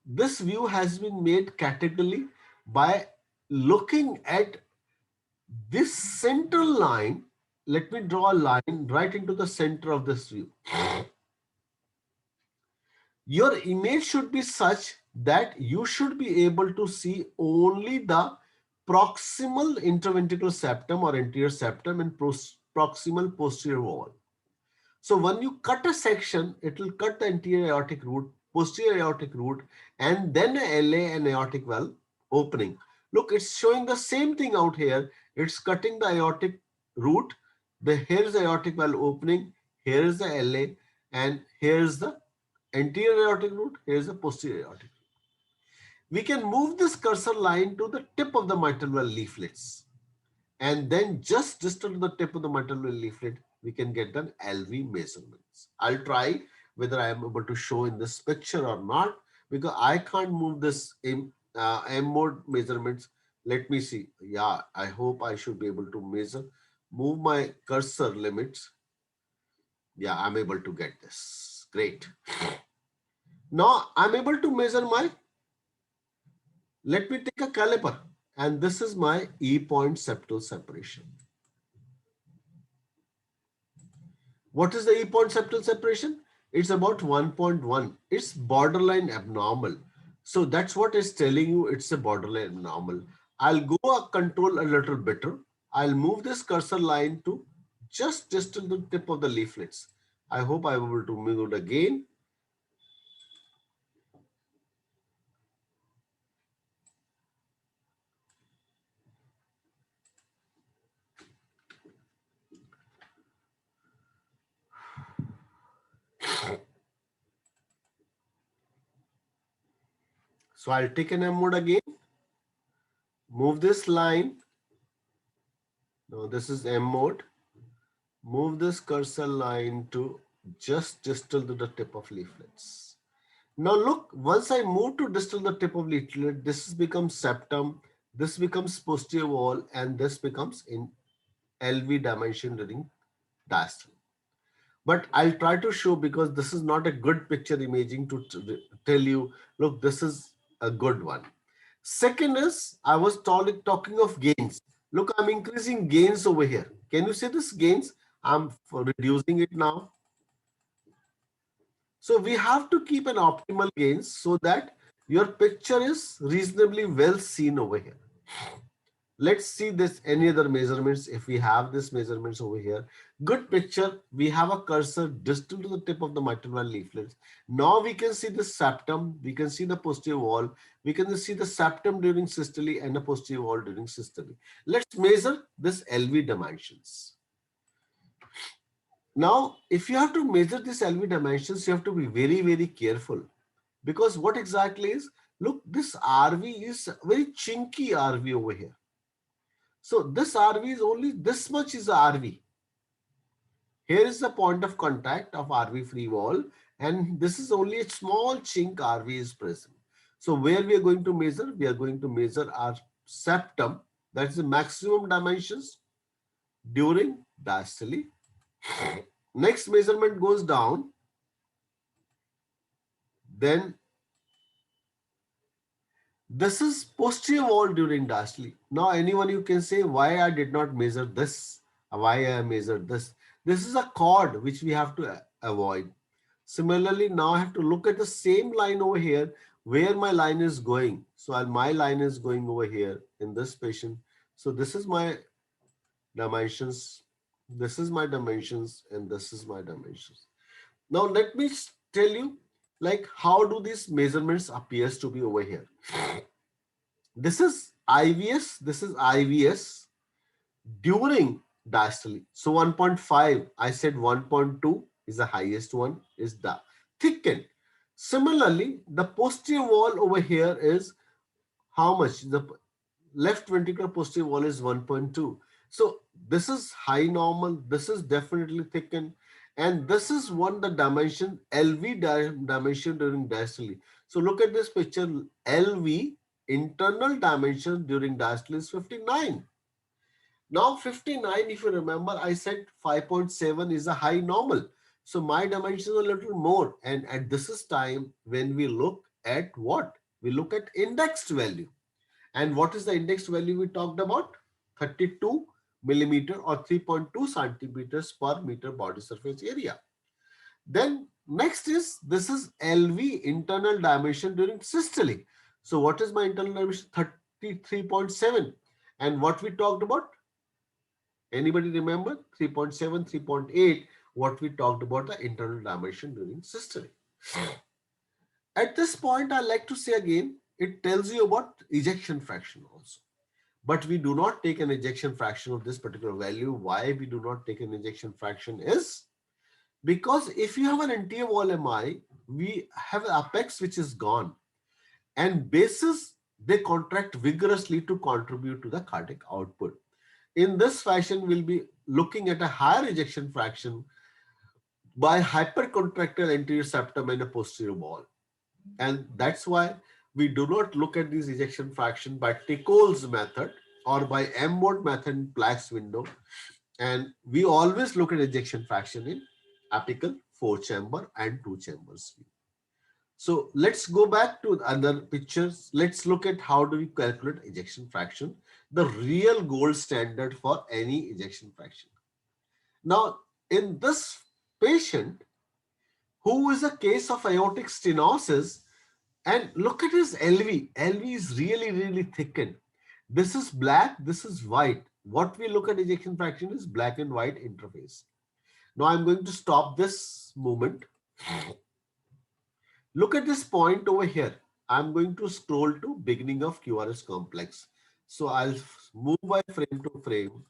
This view has been made categorically by looking at this central line. Let me draw a line right into the center of this view. Your image should be such that you should be able to see only the proximal interventricular septum or anterior septum and proximal posterior wall. So when you cut a section, it will cut the anterior aortic root, posterior aortic root, and then a LA and aortic valve opening. Look, it's showing the same thing out here. It's cutting the aortic root. Here's the aortic valve opening. Here is the LA, and here's the anterior aortic root. Here's the posterior aortic root. We can move this cursor line to the tip of the mitral valve leaflets, and then just distal to the tip of the mitral valve leaflet, we can get the LV measurements. I'll try whether I am able to show in this picture or not, because I can't move this M mode measurements. Let me see. Yeah, I hope I should be able to measure. Move my cursor limits. Yeah, I'm able to get this. Great. Now I'm able to measure my, let me take a caliper, and this is my E-point septal separation. What is the E-point septal separation? It's about 1.1. It's borderline abnormal. So that's what it's telling you. It's a borderline abnormal. I'll go a control a little better. I'll move this cursor line to just distal the tip of the leaflets. I hope I'm able to move it again. So I'll take an M mode again. Move this line. Now this is M mode. Move this cursor line to just distal to the tip of leaflets. Now look, once I move to distal the tip of leaflet, this becomes septum, this becomes posterior wall, and this becomes in LV dimension during diastole. But I'll try to show, because this is not a good picture imaging, to tell you, look, this is a good one. Second is, I was talking of gains. Look, I'm increasing gains over here. Can you see this gains? I'm reducing it now. So we have to keep an optimal gains so that your picture is reasonably well seen over here. Let's see this, any other measurements. If we have this measurements over here, good picture. We have a cursor distal to the tip of the mitral valve leaflets. Now we can see the septum, we can see the posterior wall, we can see the septum during systole and the posterior wall during systole. Let's measure this LV dimensions. Now, if you have to measure these LV dimensions, you have to be very, very careful, because what exactly is, look, this RV is very chinky RV over here. So this RV is only this much is RV. Here is the point of contact of RV free wall, and this is only a small chink RV is present. So where we are going to measure? We are going to measure our septum, that's the maximum dimensions during diastole. Next measurement goes down. Then this is posterior wall during diastole. Now anyone you can say why I did not measure this, why I measured this. This is a chord which we have to avoid. Similarly, now I have to look at the same line over here where my line is going. So my line is going over here in this patient. So this is my dimensions. This is my dimensions and this is my dimensions. Now let me tell you like how do these measurements appears to be over here. This is IVS. This is IVS during diastole. So 1.5, I said 1.2 is the highest one, is the thickened. Similarly, the posterior wall over here is how much? The left ventricular posterior wall is 1.2. So this is high normal. This is definitely thickened. And this is one the dimension LV dimension during diastole. So look at this picture. LV internal dimension during diastole is 59. Now 59, if you remember, I said 5.7 is a high normal. So my dimension is a little more. And at this is time when we look at what? We look at indexed value. And what is the indexed value we talked about? 32 millimeter or 3.2 centimeters per meter body surface area. Then next is, this is LV internal dimension during systole. So what is my internal dimension? 33.7. And what we talked about? Anybody remember? 3.7, 3.8, what we talked about the internal dimension during systole. At this point, I like to say again, it tells you about ejection fraction also. But we do not take an ejection fraction of this particular value. Why we do not take an ejection fraction is because if you have an anterior wall MI, we have an apex which is gone. And bases, they contract vigorously to contribute to the cardiac output. In this fashion, we'll be looking at a higher ejection fraction by hypercontractile anterior septum and a posterior wall. And that's why we do not look at this ejection fraction by Tichols method or by M-mode method in Plaque's window. And we always look at ejection fraction in apical 4-chamber and 2 chambers. So let's go back to other pictures. Let's look at how do we calculate ejection fraction, the real gold standard for any ejection fraction. Now, in this patient, who is a case of aortic stenosis, and look at his LV. LV is really, really thickened. This is black, this is white. What we look at ejection fraction is black and white interface. Now I'm going to stop this movement. Look at this point over here. I'm going to scroll to beginning of QRS complex. So I'll move my frame to frame,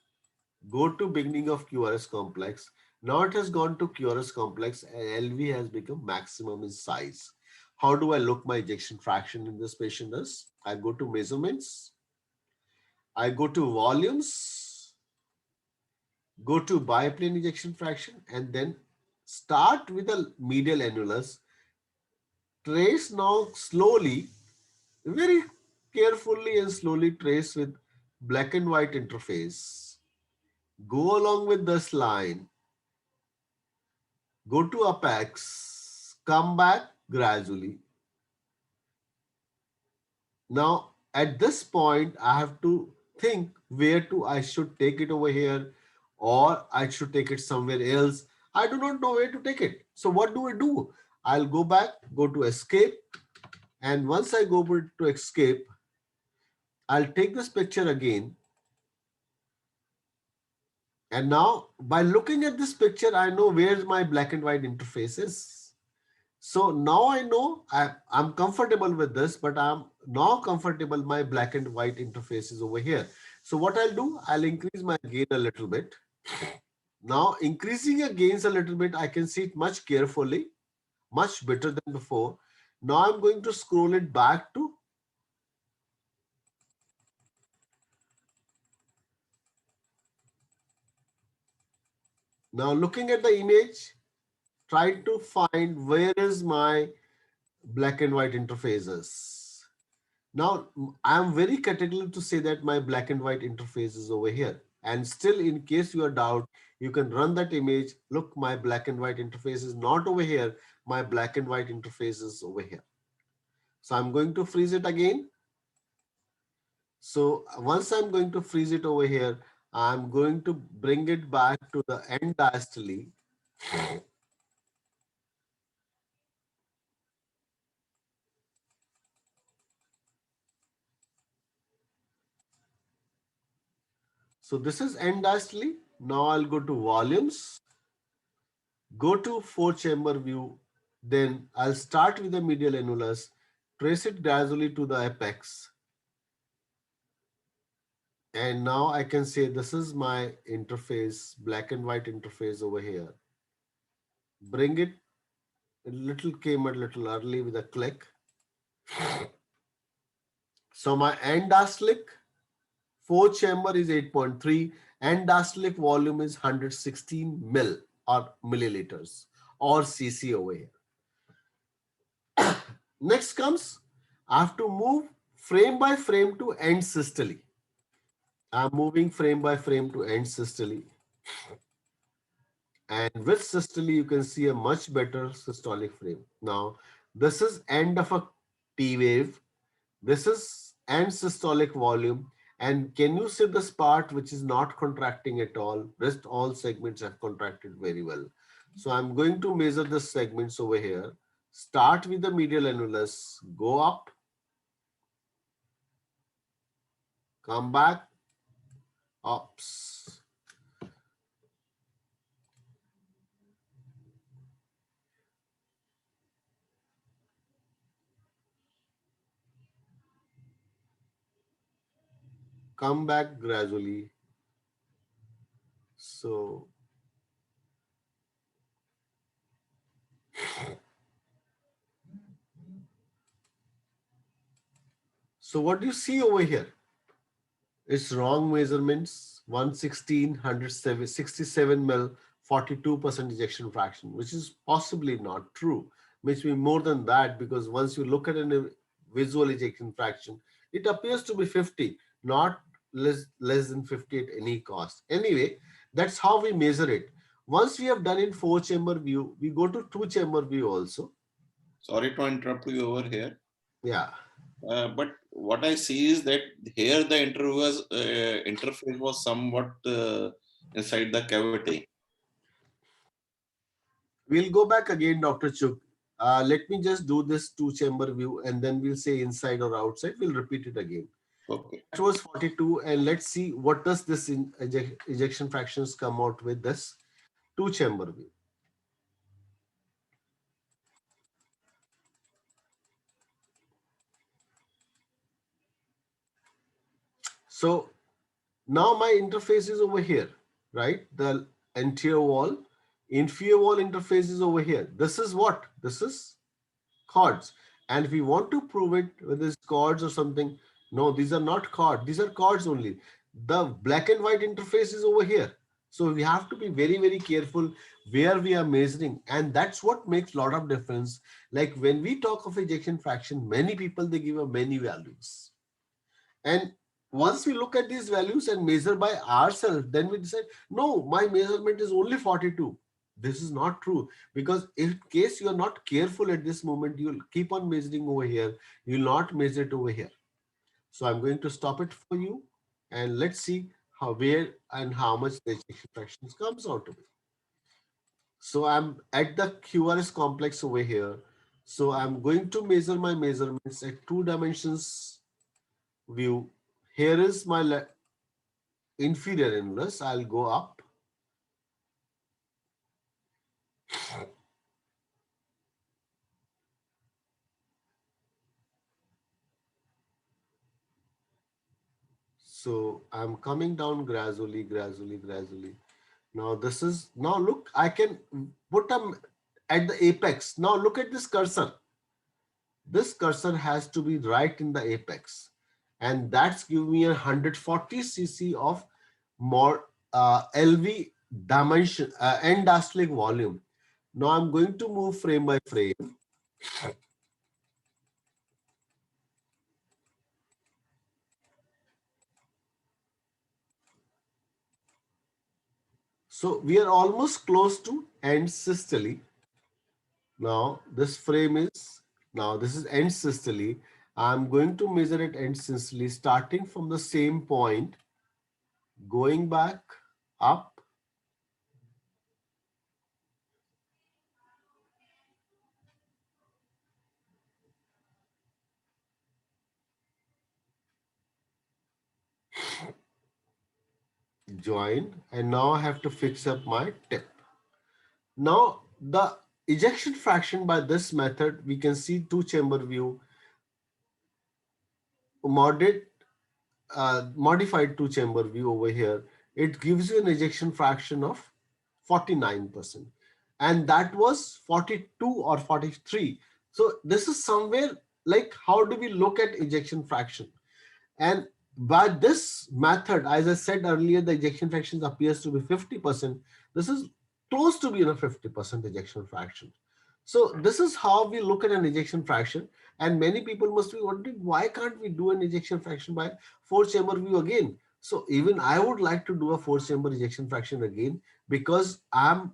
go to beginning of QRS complex. Now it has gone to QRS complex and LV has become maximum in size. How do I look my ejection fraction in this patient is? I go to measurements. I go to volumes, go to biplane ejection fraction, and then start with the medial annulus. Trace now slowly, very carefully and slowly trace with black and white interface. Go along with this line. Go to apex, come back gradually. Now, at this point, I have to think where I should take it over here or I should take it somewhere else. I do not know where to take it. So what do I do? I'll go back, go to escape. And once I go to escape, I'll take this picture again. And now by looking at this picture, I know where my black and white interface is. So now I know I'm comfortable with this, but I'm now comfortable my black and white interface is over here. So what I'll do, I'll increase my gain a little bit. Now increasing your gains a little bit, I can see it much carefully, much better than before. Now I'm going to scroll it back to now looking at the image, try to find where is my black and white interfaces. Now I'm very categorical to say that my black and white interface is over here. And still, in case you are doubt, you can run that image. Look, my black and white interface is not over here. My black and white interface is over here. So I'm going to freeze it again. So once I'm going to freeze it over here, I'm going to bring it back to the end diastole. So this is end diastole. Now I'll go to volumes, go to four chamber view. Then I'll start with the medial annulus, trace it gradually to the apex. And now I can say this is my interface, black and white interface over here. Bring it, a little came a little early with a click. So my end diastolic, four chamber is 8.3, end diastolic volume is 116 mil or milliliters or cc over here. Next comes, I have to move frame by frame to end systole. I'm moving frame by frame to end systole. And with systole, you can see a much better systolic frame. Now, this is end of a T wave. This is end systolic volume. And can you see this part which is not contracting at all? Rest all segments have contracted very well. So I'm going to measure the segments over here. Start with the medial annulus, go up, come back, ups. Come back gradually. So what do you see over here? It's wrong measurements, 116, 167 mil, 42% ejection fraction, which is possibly not true. Which means more than that, because once you look at a visual ejection fraction, it appears to be 50, not less than 50 at any cost. Anyway, that's how we measure it. Once we have done in four chamber view, we go to two chamber view also. Sorry to interrupt you over here. Yeah. But what I see is that here the interface was somewhat inside the cavity. We'll go back again, Dr. Chuk. Let me just do this two chamber view and then we'll say inside or outside. We'll repeat it again. Okay. That was 42 and let's see what does this ejection fractions come out with this two chamber view. So now my interface is over here, right? The anterior wall, inferior wall interface is over here. This is what? This is chords. And if we want to prove it with this chords or something, no, these are not chords. These are chords only. The black and white interface is over here. So we have to be very, very careful where we are measuring. And that's what makes a lot of difference. Like when we talk of ejection fraction, many people, they give a many values. And once we look at these values and measure by ourselves, then we decide, no, my measurement is only 42. This is not true, because in case you are not careful at this moment, you'll keep on measuring over here. You'll not measure it over here. So I'm going to stop it for you and let's see how, where and how much the ejection fractions comes out to be. So I'm at the QRS complex over here. So I'm going to measure my measurements at 2 dimensions view. Here is my inferior annulus. I'll go up. So I'm coming down gradually, gradually, gradually. Now this is, now look, I can put them at the apex. Now look at this cursor. This cursor has to be right in the apex. And that's giving me 140 cc of more LV dimension, end diastolic volume. Now I'm going to move frame by frame. So we are almost close to end systole. Now this frame is, now this is end systole. I'm going to measure it end systole starting from the same point, going back up. join, and now I have to fix up my tip. Now the ejection fraction by this method, we can see two chamber view, modified two chamber view over here. It gives you an ejection fraction of 49%, and that was 42 or 43. So this is somewhere like, how do we look at ejection fraction? And by this method, as I said earlier, the ejection fraction appears to be 50%. This is close to being a 50% ejection fraction. So this is how we look at an ejection fraction. And many people must be wondering, why can't we do an ejection fraction by four chamber view again? So even I would like to do a four chamber ejection fraction again, because I'm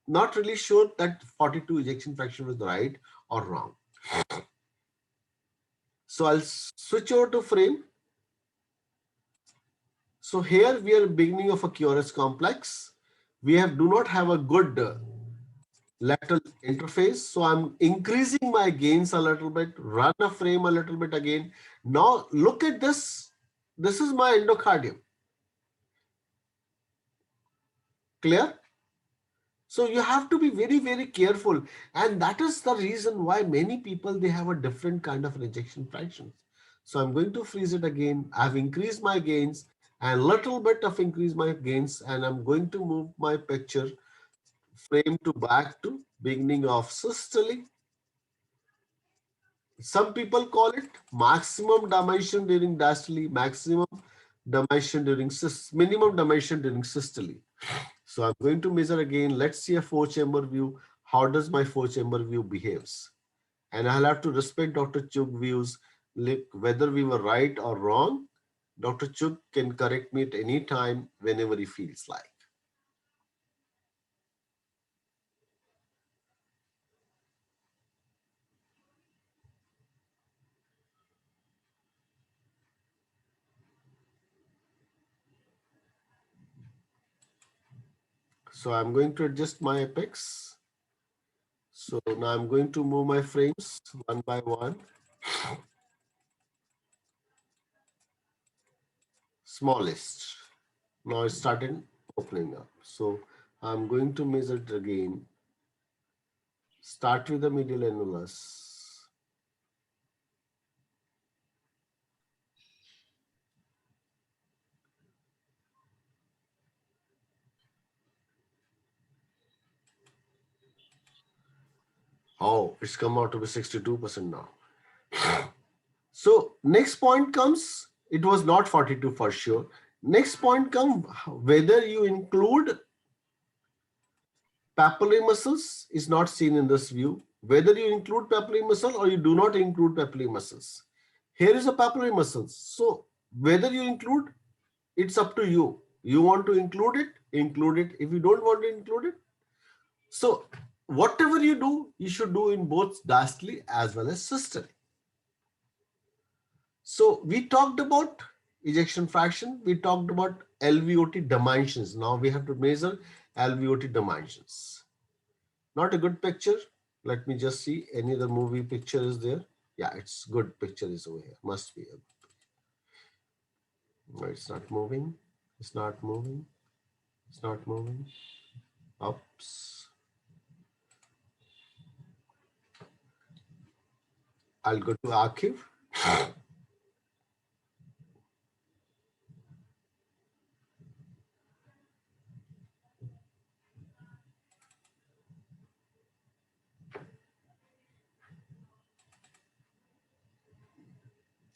not really sure that 42 ejection fraction was right or wrong. So I'll switch over to frame. So here we are beginning of a QRS complex. We do not have a good lateral interface. So I'm increasing my gains a little bit, run a frame a little bit again. Now look at this. This is my endocardium. Clear? So you have to be very, very careful. And that is the reason why many people, they have a different kind of rejection fractions. So I'm going to freeze it again. I've increased my gains and little bit of increase my gains, and I'm going to move my picture frame to back to beginning of systole. Some people call it maximum dimension during diastole, maximum dimension during minimum dimension during systole. So I'm going to measure again. Let's see a four chamber view. How does my four chamber view behaves? And I'll have to respect Dr. Chug's views, whether we were right or wrong. Dr. Chug can correct me at any time whenever he feels like. So I'm going to adjust my apex. So now I'm going to move my frames one by one. Smallest. Now it started opening up. So I'm going to measure it again. Start with the medial annulus. Oh, it's come out to be 62% now. So next point comes, it was not 42 for sure. Next point comes, whether you include papillary muscles is not seen in this view. Whether you include papillary muscle or you do not include papillary muscles. Here is a papillary muscle. So whether you include, it's up to you. You want to include it, include it. If you don't want to include it. So whatever you do, you should do in both diastole as well as systole. So we talked about ejection fraction. We talked about LVOT dimensions. Now we have to measure LVOT dimensions. Not a good picture. Let me just see any other movie picture is there. Yeah, it's good picture is over here. Must be. No, it's not moving. It's not moving. It's not moving. Oops. I'll go to archive.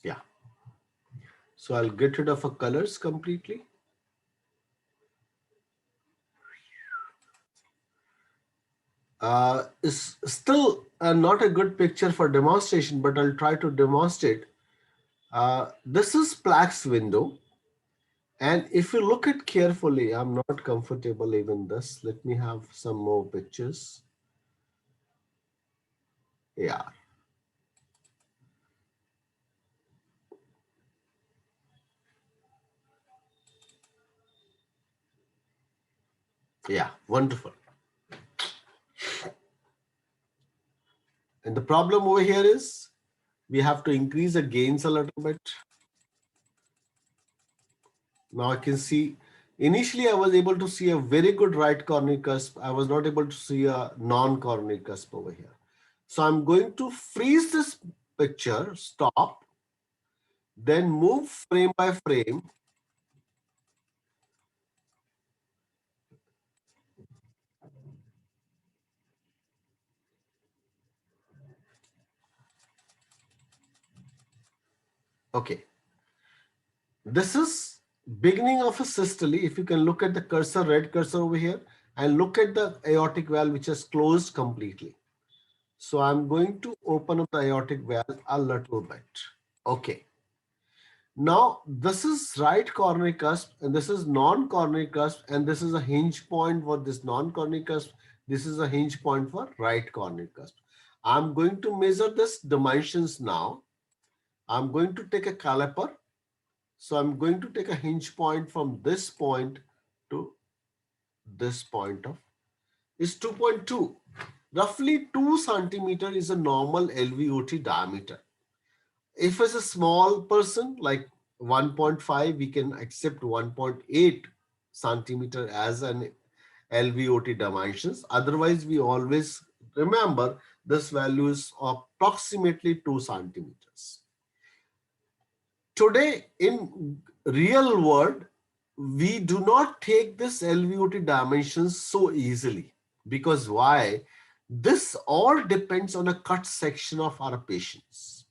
Yeah. So I'll get rid of a colors completely. Is still not a good picture for demonstration, but I'll try to demonstrate. This is plaques window. And if you look at carefully, I'm not comfortable even this. Let me have some more pictures. Yeah. Yeah, wonderful. And the problem over here is we have to increase the gains a little bit. Now I can see Initially, I was able to see a very good right coronary cusp. I was not able to see a non-coronary cusp over here. So I'm going to freeze this picture, stop, then move frame by frame. Okay. This is beginning of a systole. If you can look at the cursor, red cursor over here, and look at the aortic valve, which is closed completely. So I'm going to open up the aortic valve a little bit. Okay. Now this is right coronary cusp and this is non-coronary cusp, and this is a hinge point for this non-coronary cusp. This is a hinge point for right coronary cusp. I'm going to measure this dimensions now. I'm going to take a caliper. So I'm going to take a hinge point from this point to this point of is 2.2. Roughly 2 centimeter is a normal LVOT diameter. If it's a small person like 1.5, we can accept 1.8 centimeter as an LVOT dimensions. Otherwise, we always remember this value is approximately 2 centimeters. Today in real world, we do not take this LVOT dimensions so easily. Because why? This all depends on a cut section of our patients.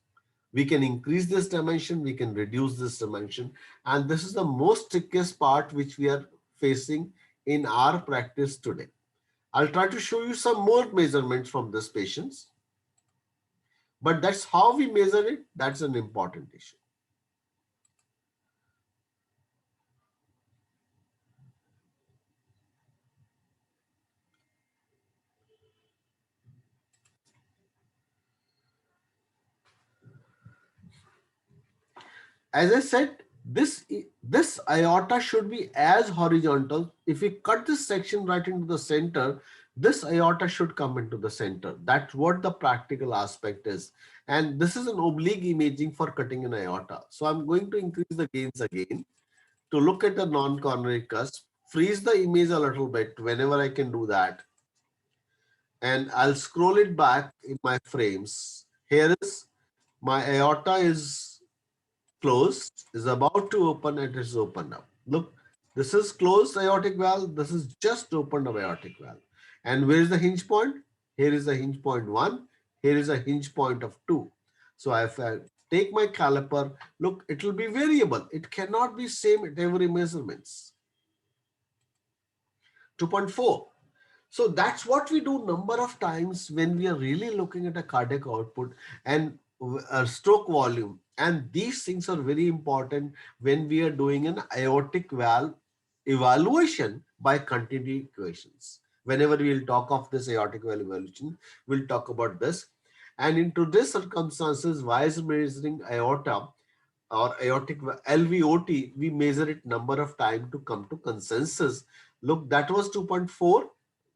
We can increase this dimension, we can reduce this dimension. And this is the most trickiest part which we are facing in our practice today. I'll try to show you some more measurements from this patients. But that's how we measure it. That's an important issue. As I said, this aorta should be as horizontal. If we cut this section right into the center, this aorta should come into the center. That's what the practical aspect is. And this is an oblique imaging for cutting an aorta. So I'm going to increase the gains again to look at the non-coronary cusp, freeze the image a little bit whenever I can do that. And I'll scroll it back in my frames. Here is my aorta is closed, is about to open, and it is opened up. Look, this is closed aortic valve. This is just opened up aortic valve. And where is the hinge point? Here is the hinge point 1. Here is a hinge point of 2. So if I take my caliper, look, it will be variable. It cannot be same at every measurements. 2.4. So that's what we do number of times when we are really looking at a cardiac output and a stroke volume. And these things are very important when we are doing an aortic valve evaluation by continuity equations. Whenever we'll talk of this aortic valve evaluation, we'll talk about this. And in today's circumstances, why is measuring aorta or aortic LVOT, we measure it number of time to come to consensus. Look, that was 2.4.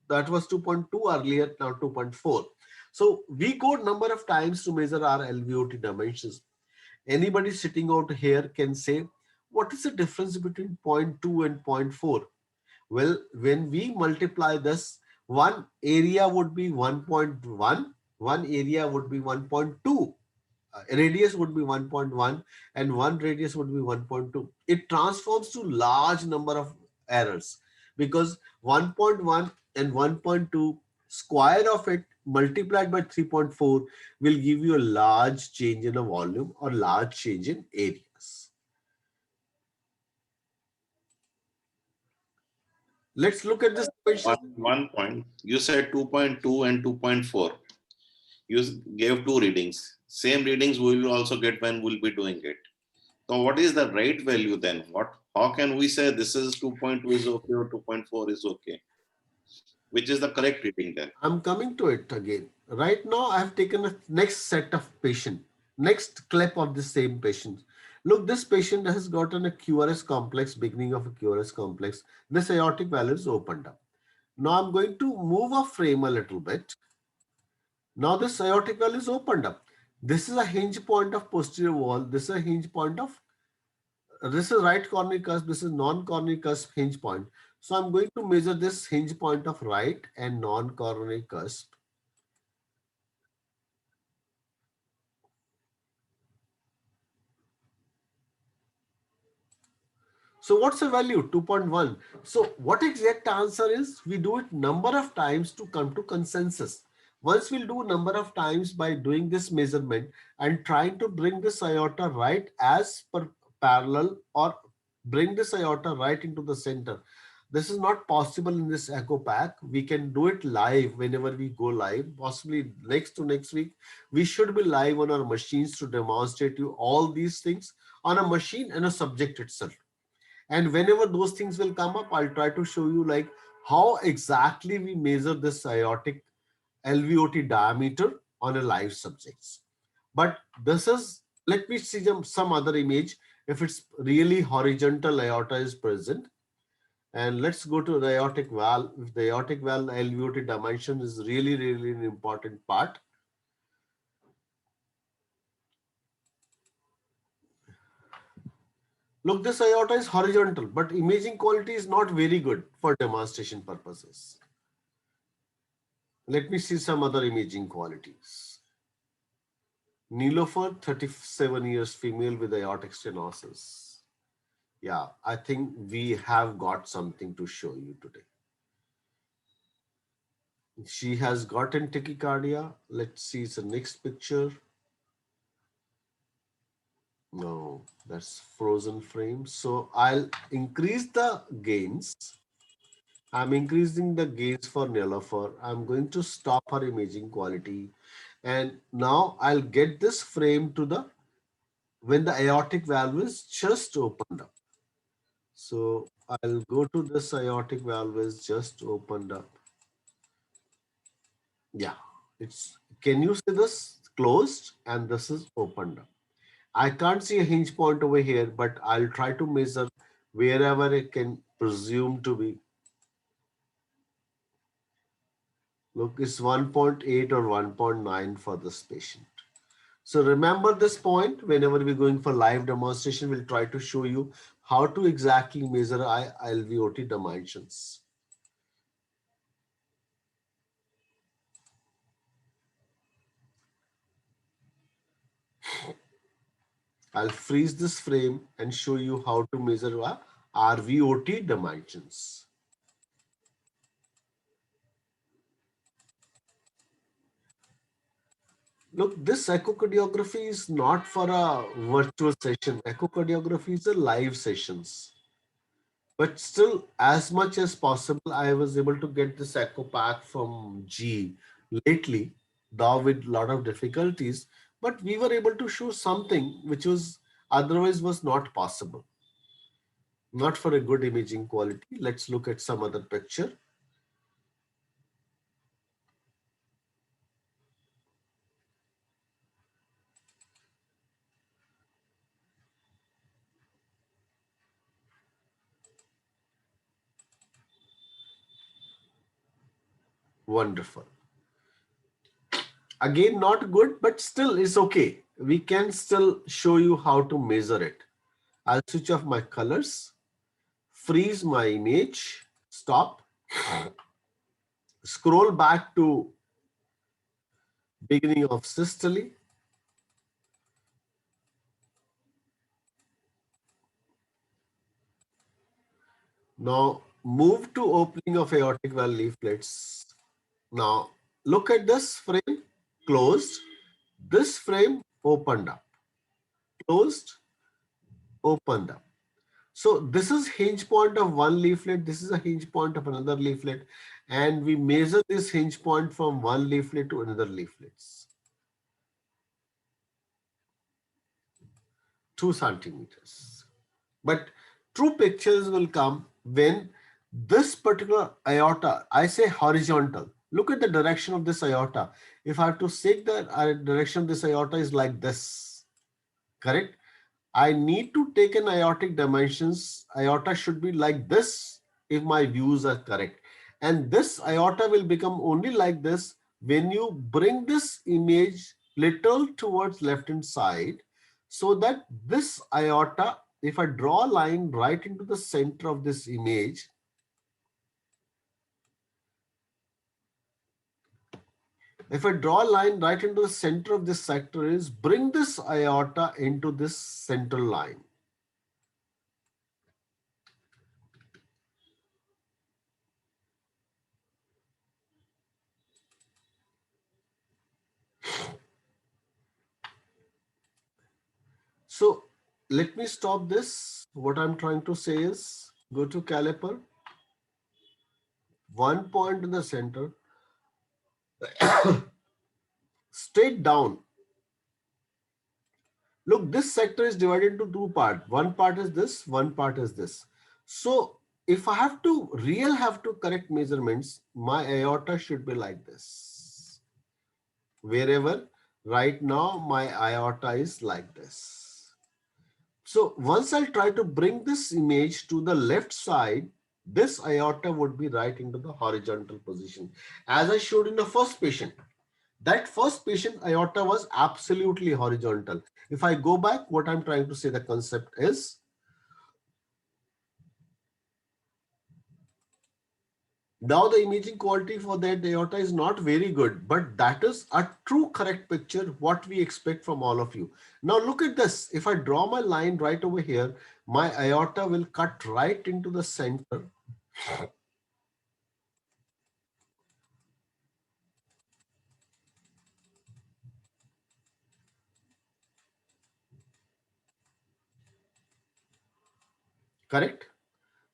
That was 2.2 earlier, now 2.4. So we go number of times to measure our LVOT dimensions. Anybody sitting out here can say, what is the difference between 0.2 and 0.4? Well, when we multiply this, one area would be 1.1, one area would be 1.2. Radius would be 1.1 and one radius would be 1.2. It transforms to large number of errors because 1.1 and 1.2 square of it multiplied by 3.4 will give you a large change in a volume or large change in areas. Let's look at this question. One point. You said 2.2 and 2.4. You gave two readings. Same readings we will also get when we'll be doing it. So what is the right value then? How can we say this is 2.2 is okay or 2.4 is okay? Which is the correct reading then? I'm coming to it again. Right now, I have taken a next set of patient, next clip of the same patient. Look, this patient has gotten a QRS complex, beginning of a QRS complex. This aortic valve is opened up. Now I'm going to move a frame a little bit. Now this aortic valve is opened up. This is a hinge point of posterior wall. This is a hinge point of this is right coronary cusp, this is non-coronary cusp hinge point. So I'm going to measure this hinge point of right and non-coronary cusp. So what's the value? 2.1. So what exact answer is? We do it number of times to come to consensus. Once we'll do number of times by doing this measurement and trying to bring this aorta right as per parallel or bring this aorta right into the center. This is not possible in this echo pack. We can do it live whenever we go live, possibly next to next week. We should be live on our machines to demonstrate you all these things on a machine and a subject itself. And whenever those things will come up, I'll try to show you like how exactly we measure this aortic LVOT diameter on a live subjects. But this is, let me see some other image if it's really horizontal aorta is present. And let's go to the aortic valve. If the aortic valve LVOT dimension is really an important part. Look, this aorta is horizontal, but imaging quality is not very good for demonstration purposes. Let me see some other imaging qualities. Nilofer, 37 years, female with aortic stenosis. Yeah, I think we have got something to show you today. She has gotten tachycardia. Let's see the next picture. No, that's frozen frame. So I'll increase the gains. I'm increasing the gains for Nilofer. I'm going to stop her imaging quality. And now I'll get this frame to the, when the aortic valve is just opened up. So I'll go to this aortic valve is just opened up. Yeah, it's, can you see this closed and this is opened up. I can't see a hinge point over here, but I'll try to measure wherever it can presume to be. Look, it's 1.8 or 1.9 for this patient. So remember this point, whenever we're going for live demonstration, we'll try to show you how to exactly measure LVOT dimensions. I'll freeze this frame and show you how to measure RVOT dimensions. Look, this echocardiography is not for a virtual session. Echocardiography is a live sessions. But still, as much as possible, I was able to get this echo pack from G lately, though with a lot of difficulties, but we were able to show something which was otherwise was not possible. Not for a good imaging quality. Let's look at some other picture. Wonderful. Again, not good, but still it's okay. We can still show you how to measure it. I'll switch off my colors, freeze my image, stop, scroll back to beginning of systole. Now move to opening of aortic valve leaflets. Now look at this frame, closed. This frame opened up, closed, opened up. So this is hinge point of one leaflet. This is a hinge point of another leaflet. And we measure this hinge point from one leaflet to another leaflets. 2 centimeters. But true pictures will come when this particular aorta, I say horizontal. Look at the direction of this aorta. If I have to say the direction of this aorta is like this, correct? I need to take an aortic dimensions. Aorta should be like this if my views are correct. And this aorta will become only like this when you bring this image little towards left hand side so that this aorta if I draw a line right into the center of this image, if I draw a line right into the center of this sector is bring this aorta into this central line. So let me stop this. What I'm trying to say is go to caliper, one point in the center, straight down. Look, this sector is divided into two parts. One part is this, one part is this. So if I have to correct measurements, my aorta should be like this. Wherever right now my aorta is like this. So once I'll try to bring this image to the left side, this aorta would be right into the horizontal position. As I showed in the first patient, that first patient aorta was absolutely horizontal. If I go back, what I'm trying to say, the concept is, now the imaging quality for that aorta is not very good, but that is a true correct picture, what we expect from all of you. Now look at this. If I draw my line right over here, my aorta will cut right into the center. Correct?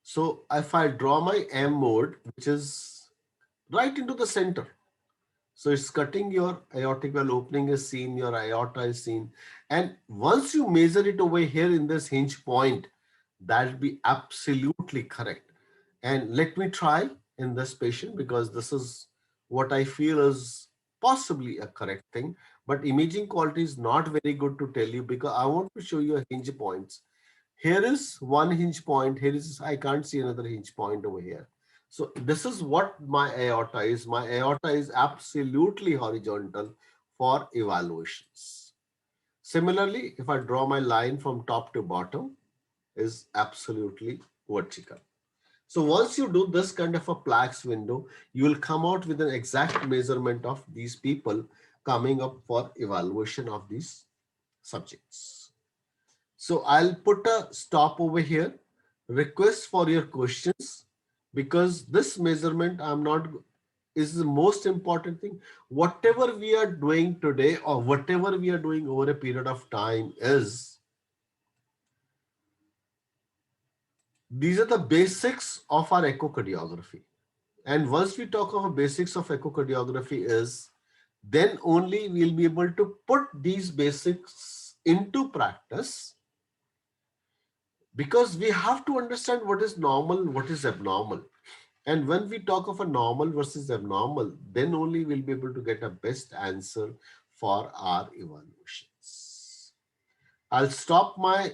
So if I draw my M mode, which is right into the center, so it's cutting, your aortic valve opening is seen, your aorta is seen. And once you measure it over here in this hinge point, that will be absolutely correct. And let me try in this patient, because this is what I feel is possibly a correct thing. But imaging quality is not very good to tell you, because I want to show you a hinge points. Here is one hinge point. Here is, I can't see another hinge point over here. So this is what my aorta is. My aorta is absolutely horizontal for evaluations. Similarly, if I draw my line from top to bottom, is absolutely vertical. So once you do this kind of a Plex window, you will come out with an exact measurement of these people coming up for evaluation of these subjects. So I'll put a stop over here. Request for your questions, because this measurement is the most important thing. Whatever we are doing today, or whatever we are doing over a period of time, is these are the basics of our echocardiography. And once we talk of the basics of echocardiography is, then only we'll be able to put these basics into practice, because we have to understand what is normal, what is abnormal. And when we talk of a normal versus abnormal, then only we'll be able to get a best answer for our evaluations. I'll stop my